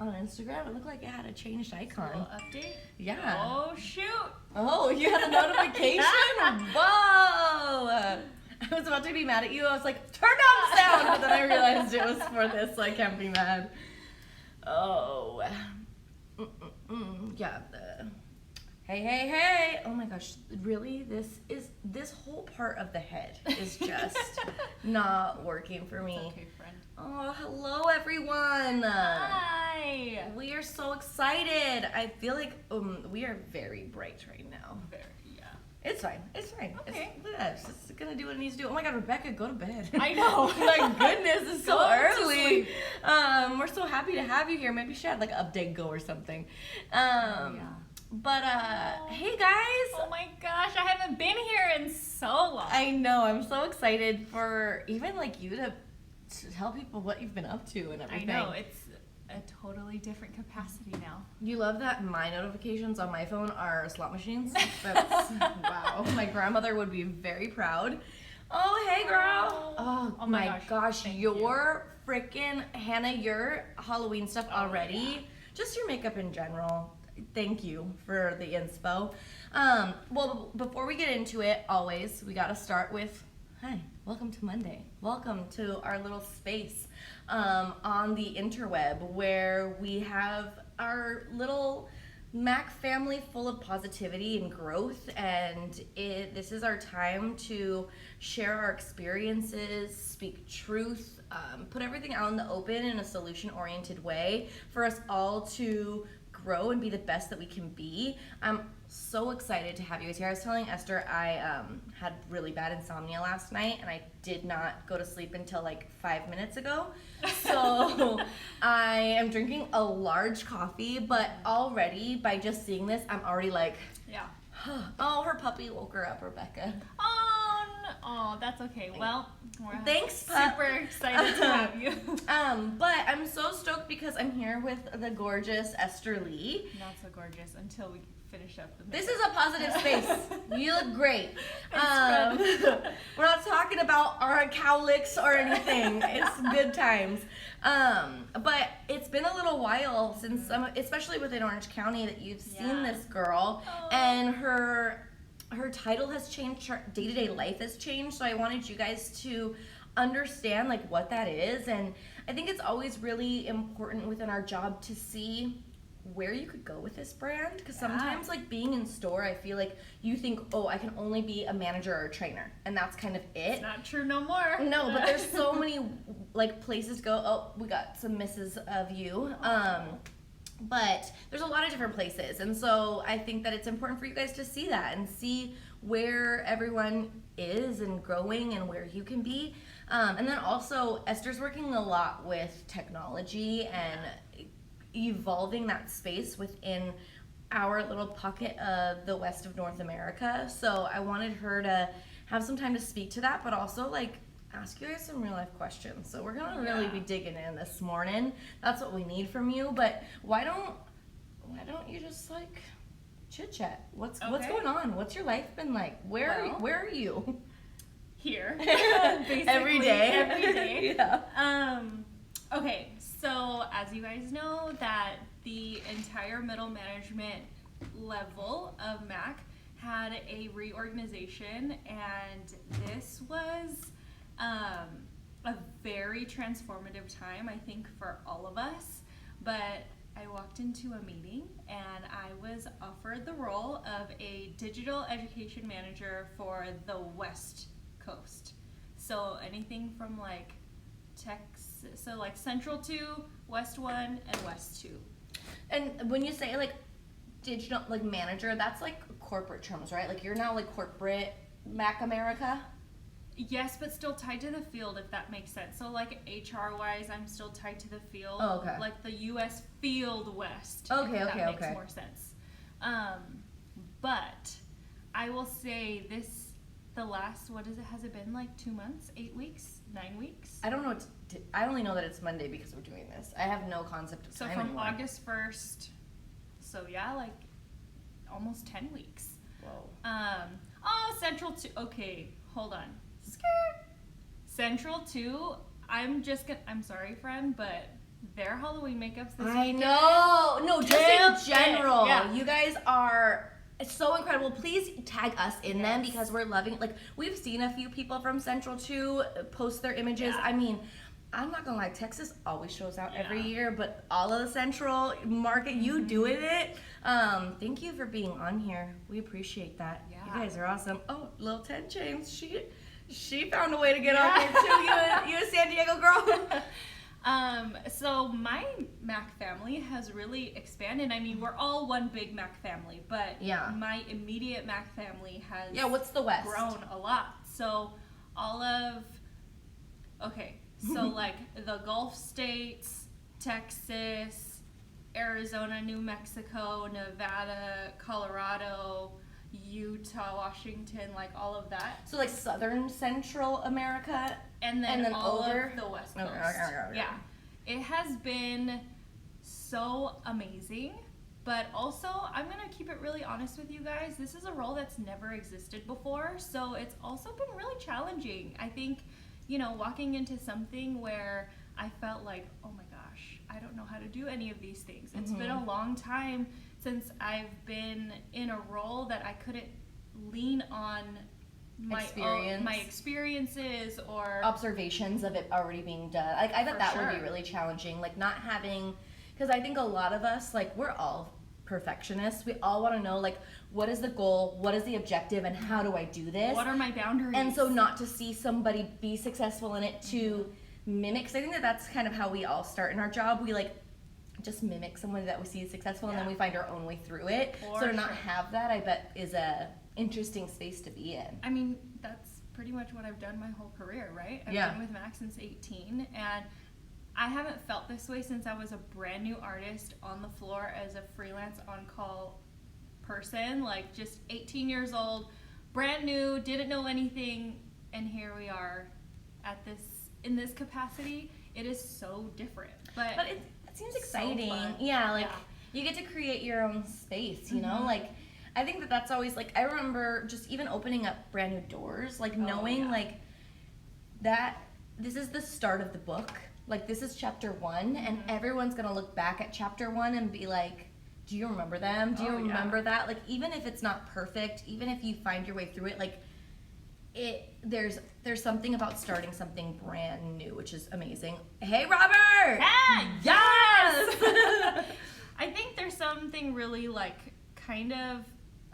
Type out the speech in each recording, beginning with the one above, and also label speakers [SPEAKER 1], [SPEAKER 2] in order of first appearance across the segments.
[SPEAKER 1] on Instagram, it looked like it had a changed icon.
[SPEAKER 2] A little update?
[SPEAKER 1] Yeah.
[SPEAKER 2] Oh, shoot.
[SPEAKER 1] Oh, you had a notification? Whoa! I was about to be mad at you. I was like, turn down sound, but then I realized it was for this, so I can't be mad. Oh. Yeah. Hey. Oh my gosh, really? This whole part of the head is just not working for me.
[SPEAKER 2] It's okay, friend.
[SPEAKER 1] Oh, hello everyone.
[SPEAKER 2] Hi.
[SPEAKER 1] We are so excited. I feel like we are very bright right now.
[SPEAKER 2] Very, yeah.
[SPEAKER 1] It's fine.
[SPEAKER 2] Okay.
[SPEAKER 1] It's gonna do what it needs to do. Oh my god, Rebecca, go to bed.
[SPEAKER 2] I know.
[SPEAKER 1] My goodness, it's so
[SPEAKER 2] Go to
[SPEAKER 1] early.
[SPEAKER 2] sleep.
[SPEAKER 1] We're so happy to have you here. Maybe she had like an update go or something.
[SPEAKER 2] Yeah.
[SPEAKER 1] But hey guys.
[SPEAKER 2] Oh my gosh, I haven't been here in so long.
[SPEAKER 1] I know. I'm so excited for even like you to tell people what you've been up to and
[SPEAKER 2] I
[SPEAKER 1] everything.
[SPEAKER 2] know, it's a totally different capacity now.
[SPEAKER 1] You love that my notifications on my phone are slot machines? That's, wow. My grandmother would be very proud. Oh, hey, girl. Oh my gosh.
[SPEAKER 2] Thank
[SPEAKER 1] Your freaking, Hannah, your Halloween stuff already.
[SPEAKER 2] Yeah.
[SPEAKER 1] Just your makeup in general. Thank you for the inspo. Well, before we get into it, always, we got to start with, hi, welcome to Monday. Welcome to our little space on the interweb where we have our little Mac family full of positivity and growth, and this is our time to share our experiences, speak truth, put everything out in the open in a solution-oriented way for us all to grow and be the best that we can be. I'm so excited to have you guys here. I was telling Esther I had really bad insomnia last night and I did not go to sleep until like 5 minutes ago. So I am drinking a large coffee, but already by just seeing this, I'm already like,
[SPEAKER 2] Yeah.
[SPEAKER 1] oh, her puppy woke her up, Rebecca.
[SPEAKER 2] Oh, that's okay. Well, we're
[SPEAKER 1] Thanks, pup.
[SPEAKER 2] super excited to have you.
[SPEAKER 1] But I'm so stoked because I'm here with the gorgeous Esther Lee.
[SPEAKER 2] Not so gorgeous until we finish up the
[SPEAKER 1] This is a positive space. You look great.
[SPEAKER 2] Thanks,
[SPEAKER 1] We're not talking about our cowlicks or anything. It's good times. But it's been a little while since, especially within Orange County, that you've seen this girl, and her title has changed. Her day-to-day life has changed. So I wanted you guys to understand like what that is, and I think it's always really important within our job to see where you could go with this brand, because sometimes like being in store, I feel like you think, oh, I can only be a manager or a trainer, and that's kind of it.
[SPEAKER 2] It's not true no more.
[SPEAKER 1] No, but there's so many like places to go. Oh, we got some misses of you. But there's a lot of different places, and so I think that it's important for you guys to see that and see where everyone is and growing and where you can be. And then also Esther's working a lot with technology and evolving that space within our little pocket of the west of North America. So I wanted her to have some time to speak to that, but also like ask you guys some real life questions. So we're gonna really be digging in this morning. That's what we need from you. But why don't you just like chit chat? What's going on? What's your life been like? Where are you?
[SPEAKER 2] Here. Basically,
[SPEAKER 1] Every day.
[SPEAKER 2] Every day.
[SPEAKER 1] Yeah.
[SPEAKER 2] Okay, so as you guys know, that the entire middle management level of MAC had a reorganization, and this was a very transformative time, I think, for all of us. But I walked into a meeting and I was offered the role of a digital education manager for the West Coast. So anything from like Texas, so like Central 2, West 1, and West 2.
[SPEAKER 1] And when you say like digital like manager, that's like corporate terms, right? Like you're now like corporate Mac America.
[SPEAKER 2] Yes, but still tied to the field, if that makes sense. So like HR wise, I'm still tied to the field.
[SPEAKER 1] Oh, okay.
[SPEAKER 2] Like the US field West.
[SPEAKER 1] Okay,
[SPEAKER 2] if
[SPEAKER 1] okay,
[SPEAKER 2] that makes
[SPEAKER 1] okay.
[SPEAKER 2] more sense. But I will say this, the last, has it been like 2 months, 8 weeks, 9 weeks?
[SPEAKER 1] I don't know I only know that it's Monday because we're doing this. I have no concept of
[SPEAKER 2] So
[SPEAKER 1] time
[SPEAKER 2] from
[SPEAKER 1] anymore.
[SPEAKER 2] August 1st, so yeah, like almost 10 weeks.
[SPEAKER 1] Whoa.
[SPEAKER 2] Central 2, okay, hold on. Central 2, I'm sorry, friend, but their Halloween makeups this
[SPEAKER 1] I
[SPEAKER 2] weekend.
[SPEAKER 1] know. No, just
[SPEAKER 2] Killed
[SPEAKER 1] in general.
[SPEAKER 2] it. Yeah.
[SPEAKER 1] You guys are so incredible. Please tag us in them
[SPEAKER 2] Yes.
[SPEAKER 1] because we're loving. Like we've seen a few people from Central 2 post their images.
[SPEAKER 2] Yeah.
[SPEAKER 1] I mean, I'm not gonna lie, Texas always shows out every
[SPEAKER 2] Yeah.
[SPEAKER 1] year, but all of the Central market, you doing it. Thank you for being on here. We appreciate that.
[SPEAKER 2] Yeah.
[SPEAKER 1] You guys are awesome. Oh, Lil 10 Chains, she found a way to get on here too. You a San Diego girl.
[SPEAKER 2] So my Mac family has really expanded. I mean, we're all one big Mac family, but
[SPEAKER 1] Yeah.
[SPEAKER 2] my immediate Mac family has
[SPEAKER 1] Yeah, what's the West?
[SPEAKER 2] grown a lot. So so like the Gulf states, Texas, Arizona, New Mexico, Nevada, Colorado, Utah, Washington, like all of that.
[SPEAKER 1] So like Southern Central America.
[SPEAKER 2] And then,
[SPEAKER 1] And then
[SPEAKER 2] all
[SPEAKER 1] over?
[SPEAKER 2] of the West
[SPEAKER 1] Okay,
[SPEAKER 2] Coast.
[SPEAKER 1] okay.
[SPEAKER 2] Yeah. It has been so amazing, but also I'm going to keep it really honest with you guys. This is a role that's never existed before, so it's also been really challenging. I think, walking into something where I felt like, oh my gosh, I don't know how to do any of these things. It's been a long time since I've been in a role that I couldn't lean on my experiences or
[SPEAKER 1] Observations of it already being done. Like I bet
[SPEAKER 2] For
[SPEAKER 1] that would be
[SPEAKER 2] sure.
[SPEAKER 1] really challenging. Like not having, because I think a lot of us, like we're all perfectionists. We all want to know like what is the goal, what is the objective, and how do I do this?
[SPEAKER 2] what are my boundaries.
[SPEAKER 1] And so not to see somebody be successful in it to mimic, because I think that that's kind of how we all start in our job. We like just mimic someone that we see is successful, and then
[SPEAKER 2] Yeah.
[SPEAKER 1] we find our own way through it.
[SPEAKER 2] For
[SPEAKER 1] so to not
[SPEAKER 2] sure.
[SPEAKER 1] have that, I bet, is a interesting space to be in.
[SPEAKER 2] I mean, that's pretty much what I've done my whole career, right? I've
[SPEAKER 1] Yeah.
[SPEAKER 2] been with Mac since 18, and I haven't felt this way since I was a brand new artist on the floor as a freelance on-call person, like just 18 years old, brand new, didn't know anything, and here we are in this capacity. It is so different. But
[SPEAKER 1] it seems
[SPEAKER 2] so
[SPEAKER 1] exciting.
[SPEAKER 2] fun.
[SPEAKER 1] Yeah, like
[SPEAKER 2] Yeah.
[SPEAKER 1] you get to create your own space, you know? Like I think that that's always like I remember just even opening up brand new doors, like knowing
[SPEAKER 2] yeah.
[SPEAKER 1] like that this is the start of the book. Like this is chapter 1 and everyone's going to look back at chapter 1 and be like, do you remember them? Do you
[SPEAKER 2] Oh, yeah.
[SPEAKER 1] remember that? Like even if it's not perfect, even if you find your way through it, like there's something about starting something brand new, which is amazing. Hey, Robert!
[SPEAKER 2] Ah,
[SPEAKER 1] Yes!
[SPEAKER 2] I think there's something really like kind of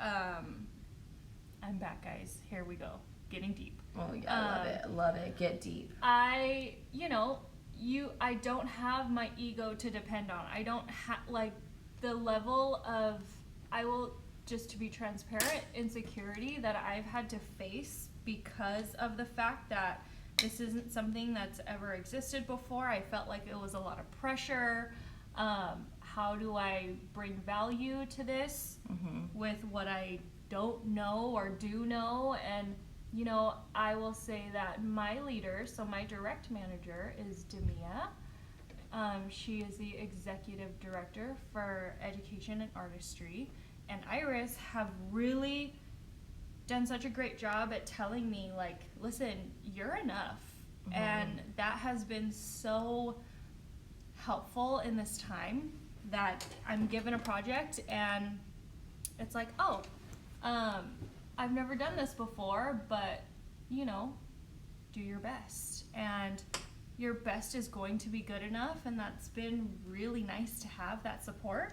[SPEAKER 2] I'm back, guys. Here we go. Getting deep.
[SPEAKER 1] Oh yeah, I love it. Love it. Get deep.
[SPEAKER 2] I don't have my ego to depend on. I don't have like the level of just to be transparent, insecurity that I've had to face because of the fact that this isn't something that's ever existed before. I felt like it was a lot of pressure. How do I bring value to this with what I don't know or do know? And, I will say that my leader, so my direct manager is Demia. She is the executive director for education and artistry. And Iris have really done such a great job at telling me, like, listen, you're enough. And that has been so helpful in this time that I'm given a project and it's like, I've never done this before, but, do your best. And your best is going to be good enough, and that's been really nice to have that support.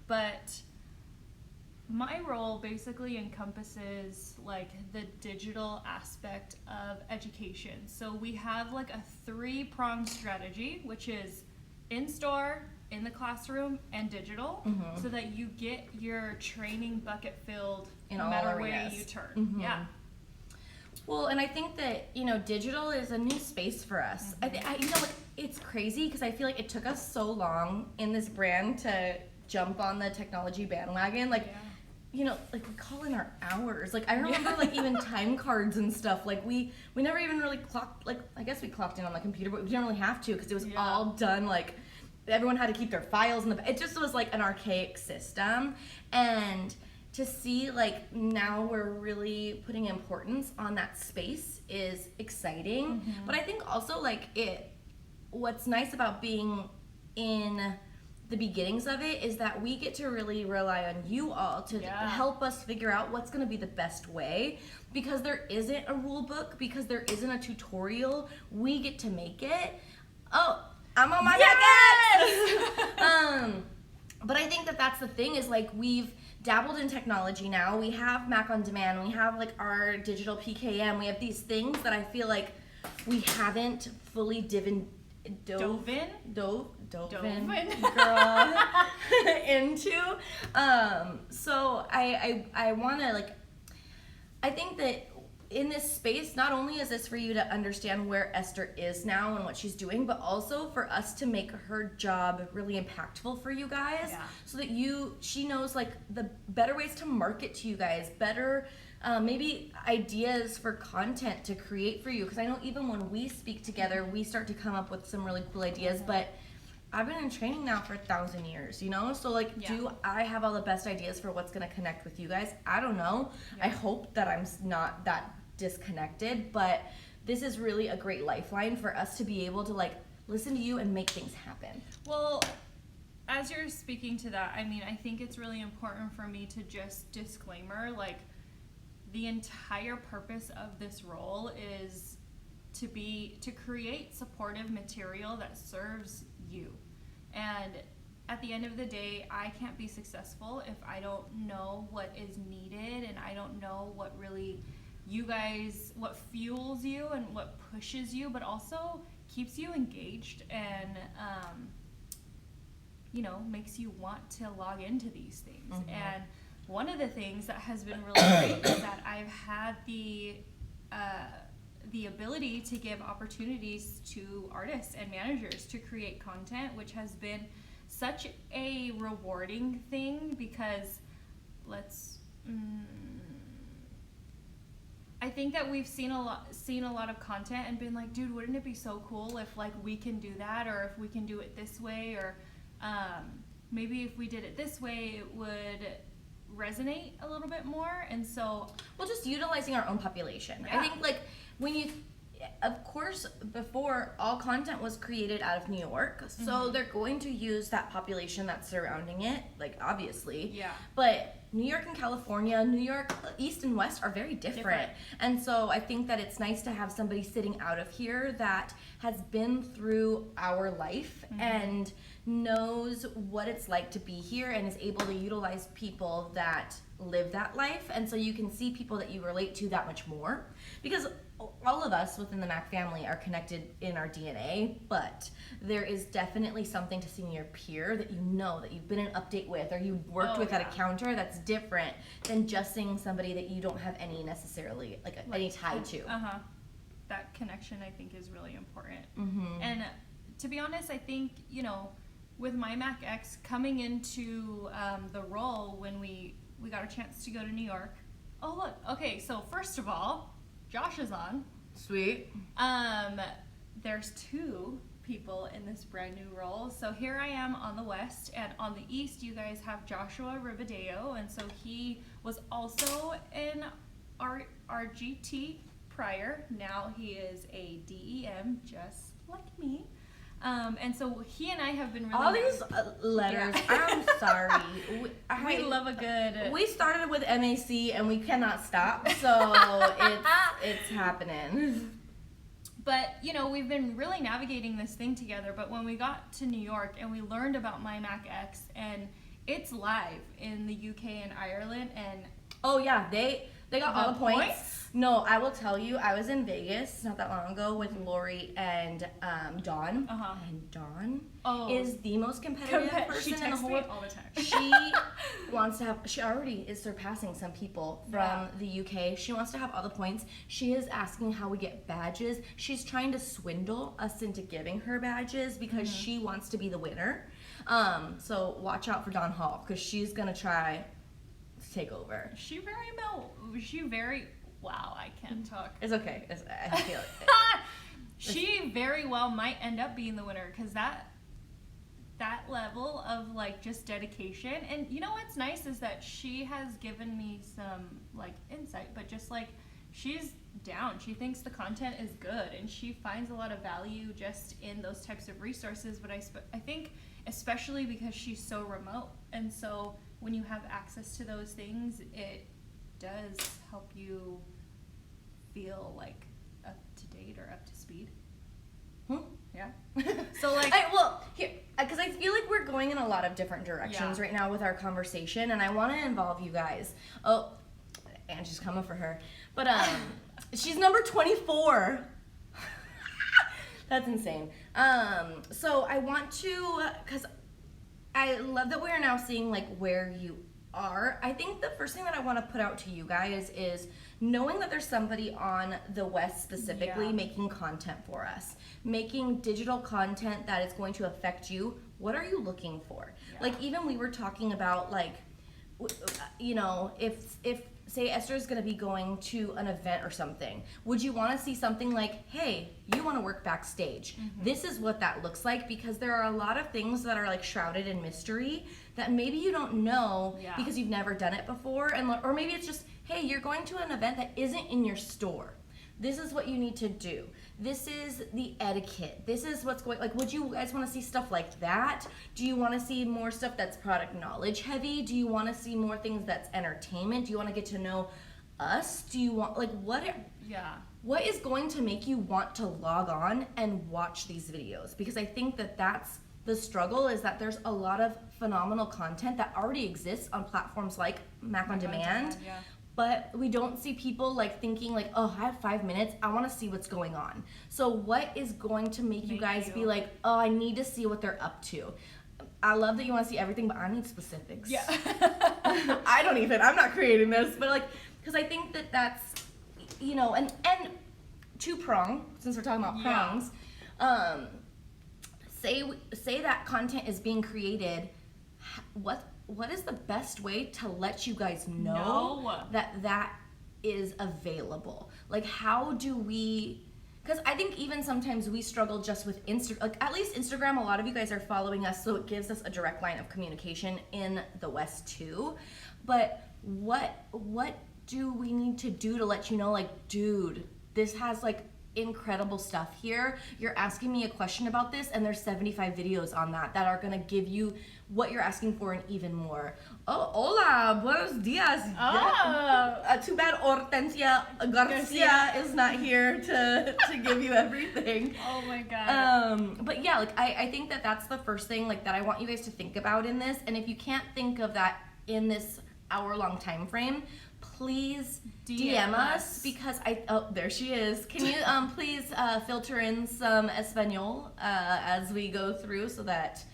[SPEAKER 2] But my role basically encompasses like the digital aspect of education. So we have like a 3-pronged strategy, which is in-store, in the classroom, and digital, so that you get your training bucket filled
[SPEAKER 1] In
[SPEAKER 2] no
[SPEAKER 1] all
[SPEAKER 2] matter where
[SPEAKER 1] areas.
[SPEAKER 2] you turn. Yeah.
[SPEAKER 1] Well, and I think that, digital is a new space for us. It's crazy because I feel like it took us so long in this brand to jump on the technology bandwagon. Like, we call in our hours. Like, I remember, even time cards and stuff. Like, we never even really clocked, I guess we clocked in on the computer, but we didn't really have to because it was all done, everyone had to keep their files it just was, an archaic system. And to see, now we're really putting importance on that space is exciting. But I think also, what's nice about being in the beginnings of it is that we get to really rely on you all to help us figure out what's going to be the best way, because there isn't a rule book, because there isn't a tutorial. We get to make it. Oh, I'm on my Mac. But I think that that's the thing, is like, we've dabbled in technology now. We have Mac on Demand. We have like our digital PKM. We have these things that I feel like we haven't fully dove in, girl, into. So I want to, like, I think that in this space, not only is this for you to understand where Esther is now and what she's doing, but also for us to make her job really impactful for you guys, so that she knows like the better ways to market to you guys, better maybe ideas for content to create for you. Because I know even when we speak together, we start to come up with some really cool ideas, but I've been in training now for 1,000 years, you know? So, like, do I have all the best ideas for what's going to connect with you guys? I don't know. I hope that I'm not that disconnected, but this is really a great lifeline for us to be able to, like, listen to you and make things happen.
[SPEAKER 2] Well, as you're speaking to that, I mean, I think it's really important for me to just disclaimer, like, the entire purpose of this role is to create supportive material that serves you. And at the end of the day, I can't be successful if I don't know what is needed, and I don't know what really you guys, what fuels you and what pushes you, but also keeps you engaged and makes you want to log into these things. And one of the things that has been really great is that I've had the ability to give opportunities to artists and managers to create content, which has been such a rewarding thing, because I think that we've seen a lot of content and been like, dude, wouldn't it be so cool if like we can do that, or if we can do it this way, or maybe if we did it this way it would resonate a little bit more. And so,
[SPEAKER 1] well, just utilizing our own population. I think like when you, of course, before, all content was created out of New York, so they're going to use that population that's surrounding it, like, obviously. But New York and California, New York, East and West are very different. And so I think that it's nice to have somebody sitting out of here that has been through our life and knows what it's like to be here and is able to utilize people that live that life. And so you can see people that you relate to that much more, because all of us within the Mac family are connected in our DNA, but there is definitely something to seeing your peer that you know, that you've been in update with, or you worked with at a counter, that's different than just seeing somebody that you don't have any necessarily like any tie to.
[SPEAKER 2] That connection, I think, is really important. And to be honest, I think, with my Mac X coming into the role, when we got a chance to go to New York. Oh, look. Okay, so first of all, Josh is on.
[SPEAKER 1] Sweet.
[SPEAKER 2] There's 2 people in this brand new role. So here I am on the West, and on the East you guys have Joshua Ribadeo, and so he was also in RGT prior. Now he is a DEM, just like me. And so he and I have been really...
[SPEAKER 1] All these letters, I'm sorry.
[SPEAKER 2] We love a good...
[SPEAKER 1] We started with MAC and we cannot stop, so it's happening.
[SPEAKER 2] But, we've been really navigating this thing together, but when we got to New York and we learned about My Mac X, and it's live in the UK and Ireland, and...
[SPEAKER 1] Oh yeah, they got all the points. No, I will tell you, I was in Vegas not that long ago with Lori and Dawn. And Dawn is the most competitive person in the whole world.
[SPEAKER 2] All the time.
[SPEAKER 1] She already is surpassing some people from the UK. She wants to have all the points. She is asking how we get badges. She's trying to swindle us into giving her badges because she wants to be the winner. So watch out for Dawn Hall, because she's gonna try to take over.
[SPEAKER 2] Wow, I can't talk.
[SPEAKER 1] It's okay. I feel it.
[SPEAKER 2] She very well might end up being the winner, because that level of like just dedication, and what's nice is that she has given me some like insight, but just like she's down. She thinks the content is good, and she finds a lot of value just in those types of resources. But I think especially because she's so remote, and so when you have access to those things, it does help you feel like up to date or up to speed. Yeah. So like,
[SPEAKER 1] because I feel like we're going in a lot of different directions right now with our conversation, and I want to involve you guys. Oh, Angie's coming for her, but she's number 24. That's insane. So I want to, because I love that we are now seeing like where you are. I think the first thing that I want to put out to you guys is knowing that there's somebody on the West specifically making content for us, making digital content that is going to affect you. What are you looking for? Like, even we were talking about, like, you know, if say Esther's going to be going to an event or something, would you want to see something like, hey, you want to work backstage? This is what that looks like, because there are a lot of things that are like shrouded in mystery that maybe you don't know because you've never done it before, and or maybe it's just, hey, you're going to an event that isn't in your store. This is what you need to do. This is the etiquette. This is what's going, like, would you guys want to see stuff like that? Do you want to see more stuff that's product knowledge heavy? Do you want to see more things that's entertainment? Do you want to get to know us? Do you want, like, what is going to make you want to log on and watch these videos? Because I think that that's the struggle, is that there's a lot of phenomenal content that already exists on platforms like Mac on Demand. But we don't see people like thinking like, oh, I have 5 minutes, I want to see what's going on. So what is going to make you guys be like, oh, I need to see what they're up to? I love that you want to see everything, but I need specifics. I'm not creating this, but like, because I think that that's, you know, and two-prong, since we're talking about prongs, say that content is being created, what is the best way to let you guys know that is available? Like, how do we, because I think even sometimes we struggle just with like, at least Instagram, a lot of you guys are following us, so it gives us a direct line of communication in the West too. But what do we need to do to let you know, like, dude, this has like incredible stuff here. You're asking me a question about this, and there's 75 videos on that are gonna give you what you're asking for and even more. Oh, hola, buenos dias. Too bad Hortensia Garcia is not here to give you everything.
[SPEAKER 2] Oh my god.
[SPEAKER 1] But yeah, like I think that that's the first thing like that I want you guys to think about in this. And if you can't think of that in this hour-long time frame, please DM us, because there she is. Can you please filter in some Espanol as we go through, so that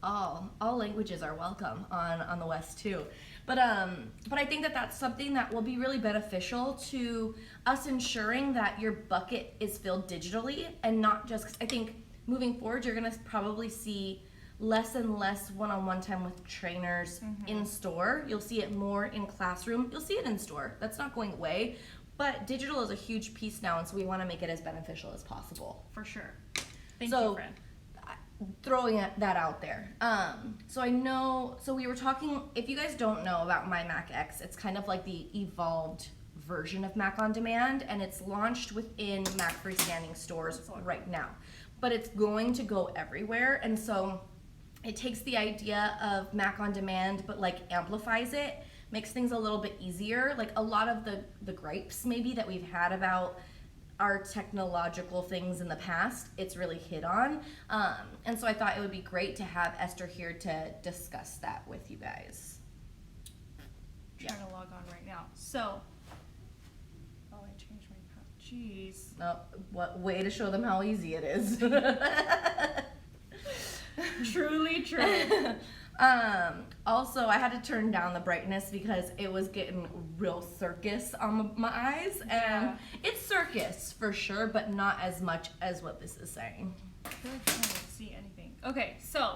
[SPEAKER 1] all languages are welcome on the West too. But I think that that's something that will be really beneficial to us, ensuring that your bucket is filled digitally, and not just, 'cause I think moving forward you're gonna probably see less and less one-on-one time with trainers in store. You'll see it more in classroom. You'll see it in store. That's not going away. But digital is a huge piece now, and so we want to make it as beneficial as possible.
[SPEAKER 2] For sure. Thank you, friend.
[SPEAKER 1] Throwing that out there. So we were talking, if you guys don't know about My Mac X, it's kind of like the evolved version of Mac on Demand, and it's launched within Mac freestanding stores right now. But it's going to go everywhere, and so it takes the idea of Mac on Demand, but like amplifies it, makes things a little bit easier. Like, a lot of the gripes maybe that we've had about our technological things in the past, it's really hit on. And so I thought it would be great to have Esther here to discuss that with you guys.
[SPEAKER 2] Trying to log on right now. So, I changed my password. Jeez.
[SPEAKER 1] Oh, what way to show them how easy it is.
[SPEAKER 2] Truly true.
[SPEAKER 1] Also, I had to turn down the brightness because it was getting real circus on my eyes, and it's circus for sure, but not as much as what this is saying.
[SPEAKER 2] I feel like I can't even see anything. Okay, so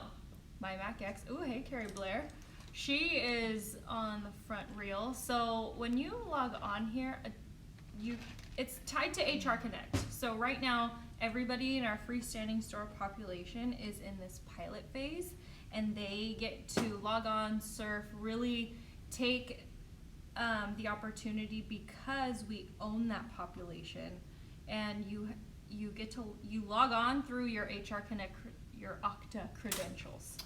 [SPEAKER 2] My Mac X. Ooh, hey, Carrie Blair. She is on the front reel. So when you log on here, it's tied to HR Connect. So right now, everybody in our freestanding store population is in this pilot phase, and they get to log on, surf, really take the opportunity because we own that population, and you log on through your HR Connect, your Okta credentials.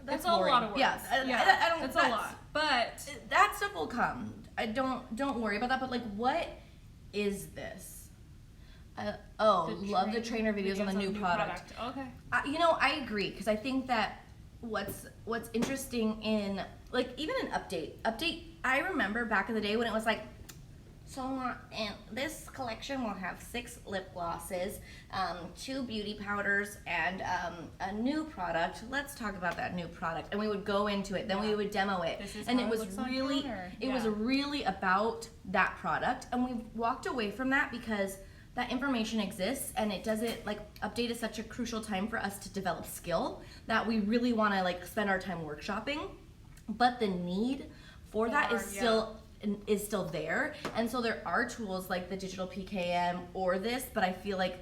[SPEAKER 2] That's a
[SPEAKER 1] boring.
[SPEAKER 2] lot of work.
[SPEAKER 1] Yeah, I don't.
[SPEAKER 2] That's a lot. But
[SPEAKER 1] that stuff will come. I don't worry about that. But like, what is this? Love the trainer videos on the new product.
[SPEAKER 2] Okay.
[SPEAKER 1] I agree, because I think that what's interesting in, like, even an update. I remember back in the day when it was like, so and this collection will have 6 lip glosses, 2 beauty powders, and a new product. Let's talk about that new product. And we would go into it. Then we would demo it. And it was really about that product. And we walked away from that because that information exists, and it doesn't, like, update is such a crucial time for us to develop skill that we really want to, like, spend our time workshopping. But the need for that is still there. And so there are tools like the digital PKM or this, but I feel like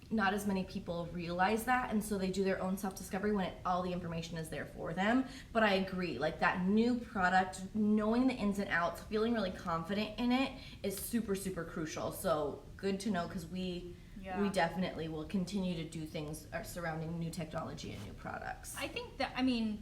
[SPEAKER 1] not as many people realize that, and so they do their own self-discovery when all the information is there for them. But I agree, like, that new product, knowing the ins and outs, feeling really confident in it is super, super crucial. So good to know, because we definitely will continue to do things surrounding new technology and new products.
[SPEAKER 2] I think that,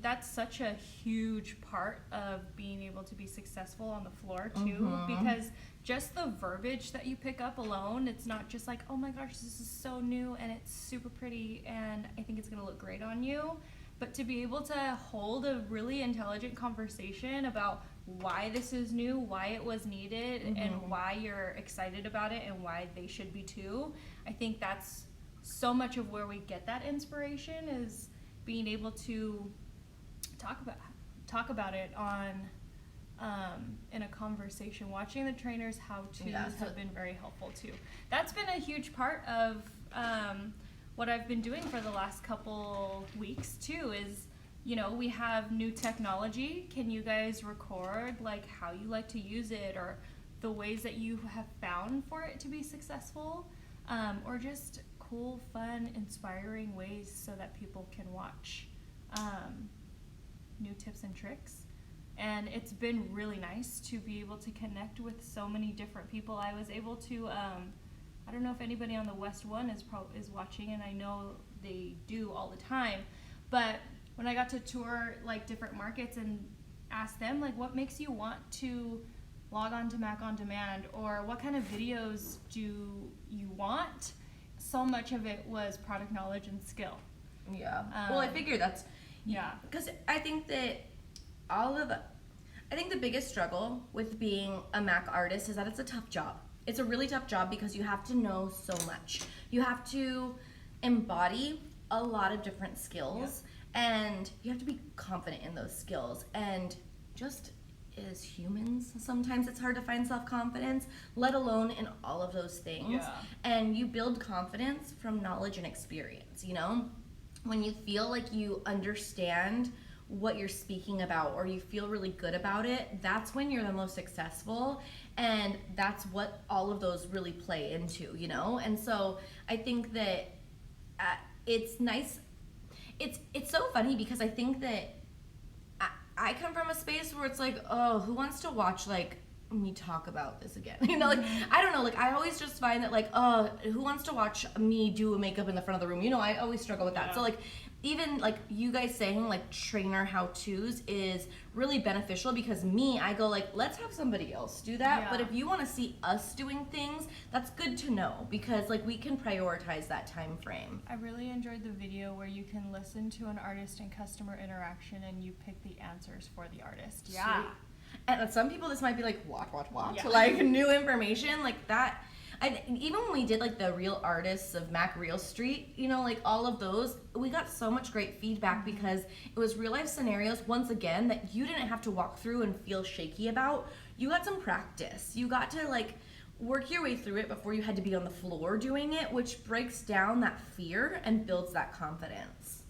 [SPEAKER 2] that's such a huge part of being able to be successful on the floor too, because just the verbiage that you pick up alone, it's not just like, oh my gosh, this is so new and it's super pretty and I think it's gonna look great on you, but to be able to hold a really intelligent conversation about why this is new, why it was needed, and why you're excited about it and why they should be too. I think that's so much of where we get that inspiration, is being able to talk about it on in a conversation. Watching the trainers how-tos have been very helpful too. That's been a huge part of what I've been doing for the last couple weeks too, is we have new technology. Can you guys record like how you like to use it, or the ways that you have found for it to be successful, or just cool, fun, inspiring ways so that people can watch new tips and tricks. And it's been really nice to be able to connect with so many different people. I was able to, I don't know if anybody on the West One is watching, and I know they do all the time, but when I got to tour like different markets and ask them like, what makes you want to log on to Mac on Demand, or what kind of videos do you want? So much of it was product knowledge and skill.
[SPEAKER 1] Yeah. Well, I figure that's, because I think that I think the biggest struggle with being a Mac artist is that it's a tough job. It's a really tough job because you have to know so much. You have to embody a lot of different skills, and you have to be confident in those skills. And just as humans, sometimes it's hard to find self-confidence, let alone in all of those things. And you build confidence from knowledge and experience, when you feel like you understand what you're speaking about, or you feel really good about it, that's when you're the most successful. And that's what all of those really play into, And so I think that it's nice. It's so funny because I think that I come from a space where it's like, oh, who wants to watch like me talk about this again? Like, I don't know, like, I always just find that like, oh, who wants to watch me do a makeup in the front of the room? I always struggle with that. So like, even like you guys saying like trainer how-tos is really beneficial, because I go like, let's have somebody else do that. But if you want to see us doing things, that's good to know, because like we can prioritize that time frame.
[SPEAKER 2] I really enjoyed the video where you can listen to an artist and customer interaction and you pick the answers for the artist.
[SPEAKER 1] Sweet. And some people, this might be like, what? Like, new information, like that. Even when we did like the Real Artists of Mac Real Street, like all of those, we got so much great feedback because it was real life scenarios, once again, that you didn't have to walk through and feel shaky about. You got some practice. You got to like work your way through it before you had to be on the floor doing it, which breaks down that fear and builds that confidence.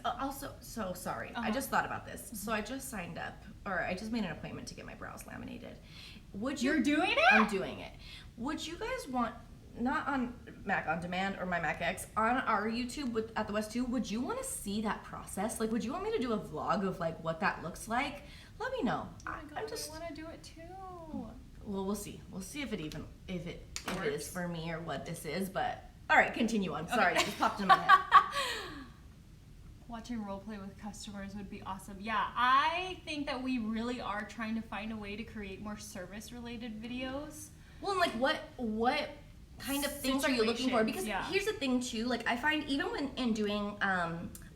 [SPEAKER 1] Also, so sorry. I just thought about this. So I just signed up, or I just made an appointment to get my brows laminated.
[SPEAKER 2] You're doing it?
[SPEAKER 1] I'm doing it. Would you guys want, not on Mac on Demand or my Mac X, on our YouTube at the West 2, would you want to see that process? Like, would you want me to do a vlog of like what that looks like? let me know.
[SPEAKER 2] Oh my God,
[SPEAKER 1] I'm just
[SPEAKER 2] I want to do it too.
[SPEAKER 1] well, we'll see. We'll see if it is
[SPEAKER 2] Works.
[SPEAKER 1] for me or what this is. But all right, continue on. Sorry,
[SPEAKER 2] Okay.
[SPEAKER 1] it just popped in my head.
[SPEAKER 2] Watching roleplay with customers would be awesome. Yeah, I think that we really are trying to find a way to create more service-related videos.
[SPEAKER 1] Well, and like what kind of things are you looking for?
[SPEAKER 2] Situations,
[SPEAKER 1] Because
[SPEAKER 2] yeah.
[SPEAKER 1] here's the thing too, like I find even when in doing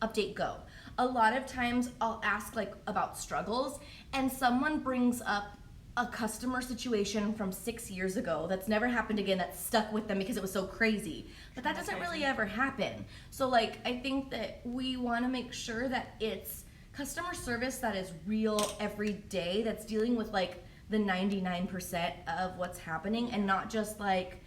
[SPEAKER 1] Update Go, a lot of times I'll ask like about struggles and someone brings up a customer situation from 6 years ago that's never happened again, that's stuck with them because it was so crazy. But that doesn't really ever happen. So like I think that we want to make sure that it's customer service that is real every day, that's dealing with like the 99% of what's happening, and not just like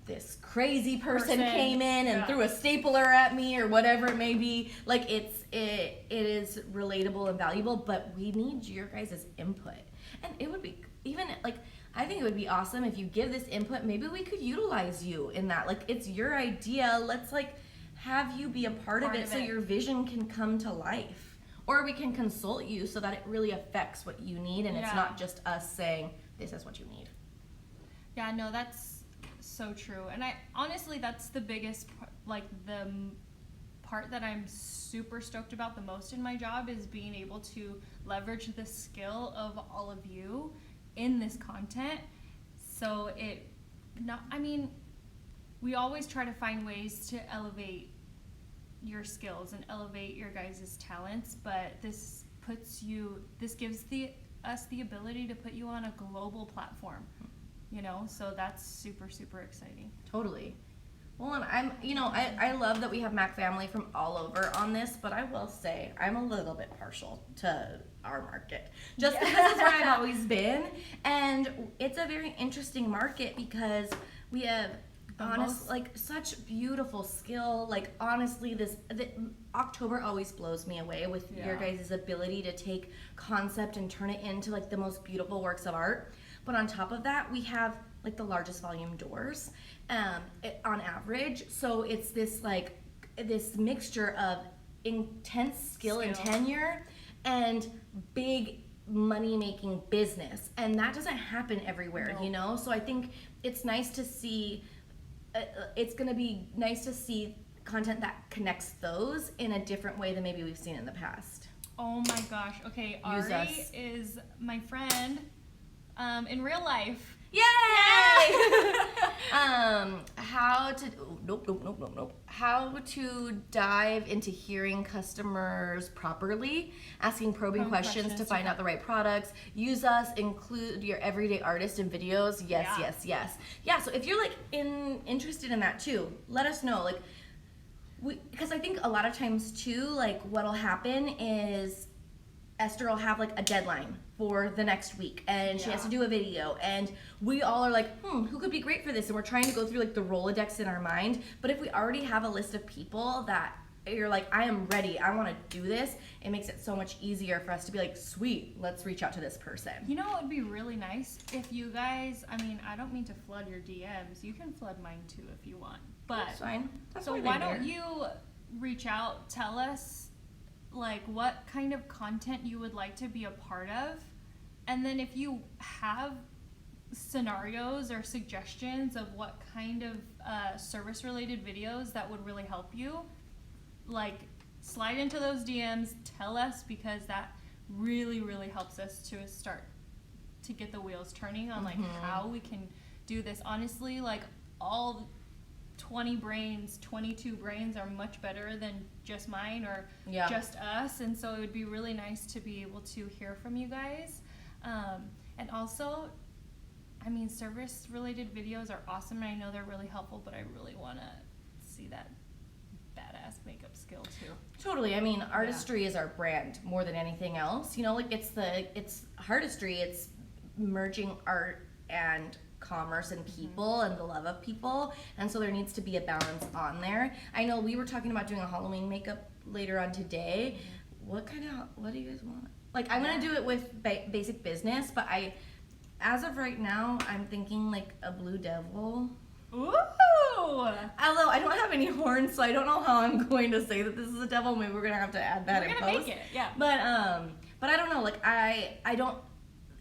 [SPEAKER 1] this crazy person came in and
[SPEAKER 2] yeah.
[SPEAKER 1] threw a stapler at me or whatever it may be. Like it is relatable and valuable, but we need your guys' input. And it would be even like, I think it would be awesome if you give this input. Maybe we could utilize you in that. Like it's your idea. Let's like have you be a part of it so your vision can come to life. Or we can consult you so that it really affects what you need and it's
[SPEAKER 2] Yeah.
[SPEAKER 1] not just us saying this is what you need.
[SPEAKER 2] Yeah, no, that's so true. And I honestly, that's the biggest part that I'm super stoked about the most in my job, is being able to leverage the skill of all of you in this content. So we always try to find ways to elevate your skills and elevate your guys' talents, but this gives us the ability to put you on a global platform, so that's super, super exciting.
[SPEAKER 1] Totally. Well, and I love that we have Mac family from all over on this, but I will say I'm a little bit partial to our market. Just because it's where I've always been. And it's a very interesting market because we have such beautiful skill. Like honestly, October always blows me away with your guys' ability to take concept and turn it into like the most beautiful works of art. But on top of that, we have like the largest volume doors on average. So it's this mixture of intense skill and tenure and big money making business, and that doesn't happen everywhere. So I think it's nice to see it's going to be nice to see content that connects those in a different way than maybe we've seen in the past.
[SPEAKER 2] Oh my gosh. Okay,
[SPEAKER 1] Use
[SPEAKER 2] Ari
[SPEAKER 1] us.
[SPEAKER 2] is my friend in real life.
[SPEAKER 1] Yay! How to dive into hearing customers properly, asking probing questions to find out the right products. Use us, include your everyday artist in videos. Yes. Yeah, so if you're like interested in that too, let us know. Because I think a lot of times too, like what'll happen is Esther will have like a deadline for the next week and she has to do a video, and we all are like, who could be great for this? And we're trying to go through like the Rolodex in our mind. But if we already have a list of people that you're like, I am ready, I want to do this, it makes it so much easier for us to be like, sweet, let's reach out to this person.
[SPEAKER 2] It would be really nice if you guys, I don't mean to flood your DMs. You can flood mine too if you want. But
[SPEAKER 1] That's fine.
[SPEAKER 2] so why don't you reach out, tell us like what kind of content you would like to be a part of, and then if you have scenarios or suggestions of what kind of service related videos that would really help you, like slide into those DMs, tell us, because that really, really helps us to start to get the wheels turning on like how we can do this. Honestly, like all 22 brains are much better than just mine or just us, and so it would be really nice to be able to hear from you guys. And also, service related videos are awesome, and I know they're really helpful, but I really want to see that badass makeup skill too.
[SPEAKER 1] Totally. Artistry is our brand more than anything else. It's artistry, it's merging art and commerce and people and the love of people, and so there needs to be a balance on there. I know we were talking about doing a Halloween makeup later on today. What do you guys want? Like, I'm gonna do it with basic business, but as of right now, I'm thinking like a blue devil.
[SPEAKER 2] Ooh!
[SPEAKER 1] Although I don't have any horns, so I don't know how I'm going to say that this is a devil. Maybe we're gonna have to add that
[SPEAKER 2] We're
[SPEAKER 1] in
[SPEAKER 2] gonna
[SPEAKER 1] post.
[SPEAKER 2] make it, yeah.
[SPEAKER 1] But I don't know. Like I don't.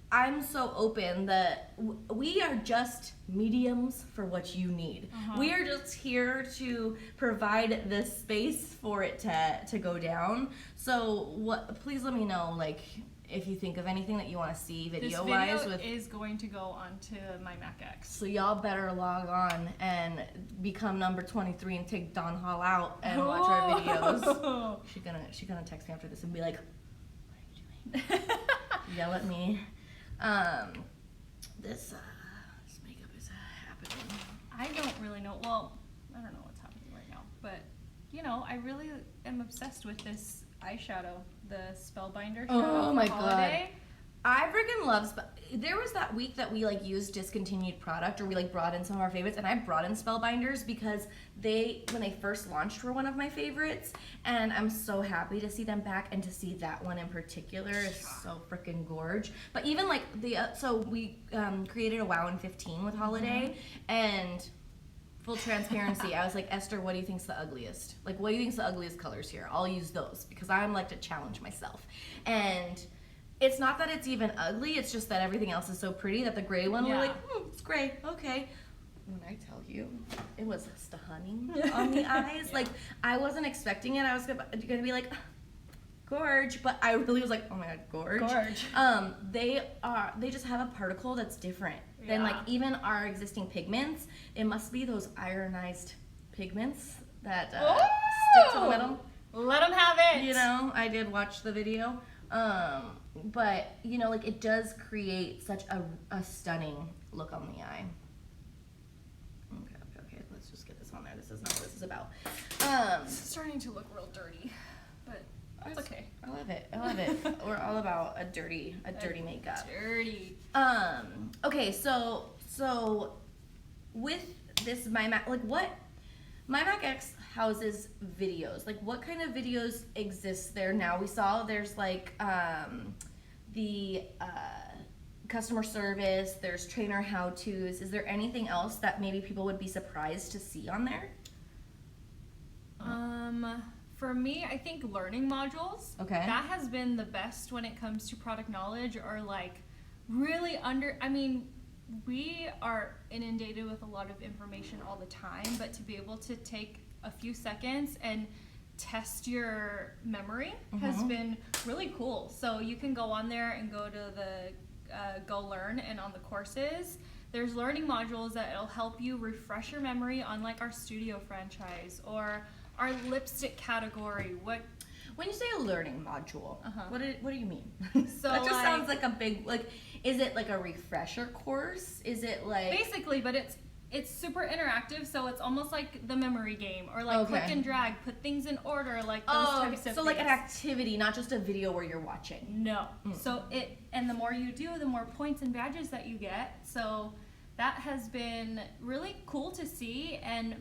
[SPEAKER 1] I'm so open that we are just mediums for what you need. We are just here to provide the space for it to go down. So please let me know, like, if you think of anything that you want to see video-wise.
[SPEAKER 2] This video is going to go onto my Mac X.
[SPEAKER 1] So y'all better log on and become number 23 and take Dawn Hall out and watch our videos. She's gonna text me after this and be like, "What are you doing?" Yell at me. This makeup is happening.
[SPEAKER 2] I don't really know. Well, I don't know what's happening right now, but you know, I really am obsessed with this eyeshadow, the Spellbinder shadow.
[SPEAKER 1] Oh my
[SPEAKER 2] Holiday.
[SPEAKER 1] God. I freaking love there was that week that we like used discontinued product, or we like brought in some of our favorites, and I brought in Spellbinders because when they first launched, were one of my favorites, and I'm so happy to see them back, and to see that one in particular is so freaking gorge. But even like so we created a WoW in 15 with Holiday, and full transparency, I was like, Esther, what do you think's the ugliest? Like, what do you think's the ugliest colors here? I'll use those because I'm like to challenge myself. And it's not that it's even ugly, it's just that everything else is so pretty that the gray one, we're like, it's gray, okay. When I tell you, it was stunning on the eyes. Like, I wasn't expecting it. I was gonna be like, gorge, but I really was like, oh my God, gorge. They just have a particle that's different than like even our existing pigments. It must be those ironized pigments that stick to the metal.
[SPEAKER 2] Let them have it.
[SPEAKER 1] You know, I did watch the video. But you know, like, it does create such a stunning look on the eye. Okay, let's just get this on there. This is not what this is about.
[SPEAKER 2] It's starting to look real dirty, but it's okay.
[SPEAKER 1] I love it. We're all about a dirty makeup.
[SPEAKER 2] Dirty.
[SPEAKER 1] Okay, so with this MyMac, like, what MyMac X houses videos. Like, what kind of videos exist there now? We saw there's like the customer service, there's trainer how-tos. Is there anything else that maybe people would be surprised to see on there?
[SPEAKER 2] For me, I think learning modules.
[SPEAKER 1] Okay.
[SPEAKER 2] That has been the best when it comes to product knowledge, or like really I mean, we are inundated with a lot of information all the time, but to be able to take a few seconds and test your memory has been really cool. So you can go on there and go to the Go Learn, and on the courses, there's learning modules that will help you refresh your memory on like our studio franchise or our lipstick category.
[SPEAKER 1] When you say a learning module, what do you mean?
[SPEAKER 2] So
[SPEAKER 1] that just sounds like a big, like, is it like a refresher course? Is it like
[SPEAKER 2] basically, but it's super interactive, so it's almost like the memory game, or like click and drag, put things in order, like those types of things.
[SPEAKER 1] So like an activity, not just a video where you're watching.
[SPEAKER 2] No. So and the more you do, the more points and badges that you get. So that has been really cool to see, and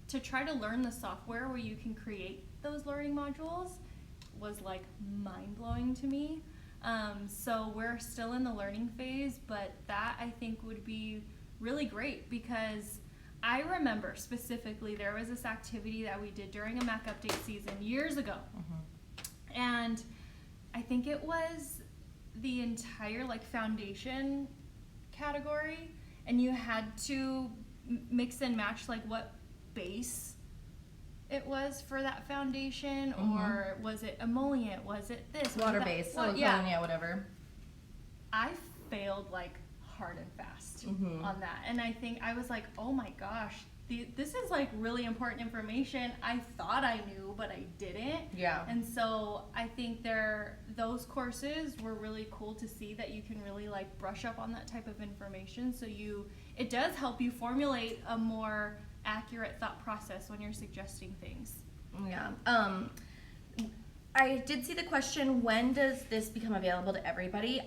[SPEAKER 2] to try to learn the software where you can create those learning modules was like mind-blowing to me. So we're still in the learning phase, but that I think would be really great, because I remember specifically there was this activity that we did during a Mac update season years ago, and I think it was the entire like foundation category, and you had to mix and match like what base it was for that foundation, or was it emollient, was it this,
[SPEAKER 1] water based, yeah, whatever.
[SPEAKER 2] I failed like hard and fast on that, and I think I was like, oh my gosh, this is like really important information. I thought I knew, but I didn't.
[SPEAKER 1] Yeah.
[SPEAKER 2] And so I think those courses were really cool to see that you can really like brush up on that type of information, so it does help you formulate a more accurate thought process when you're suggesting things.
[SPEAKER 1] Yeah. I did see the question, when does this become available to everybody?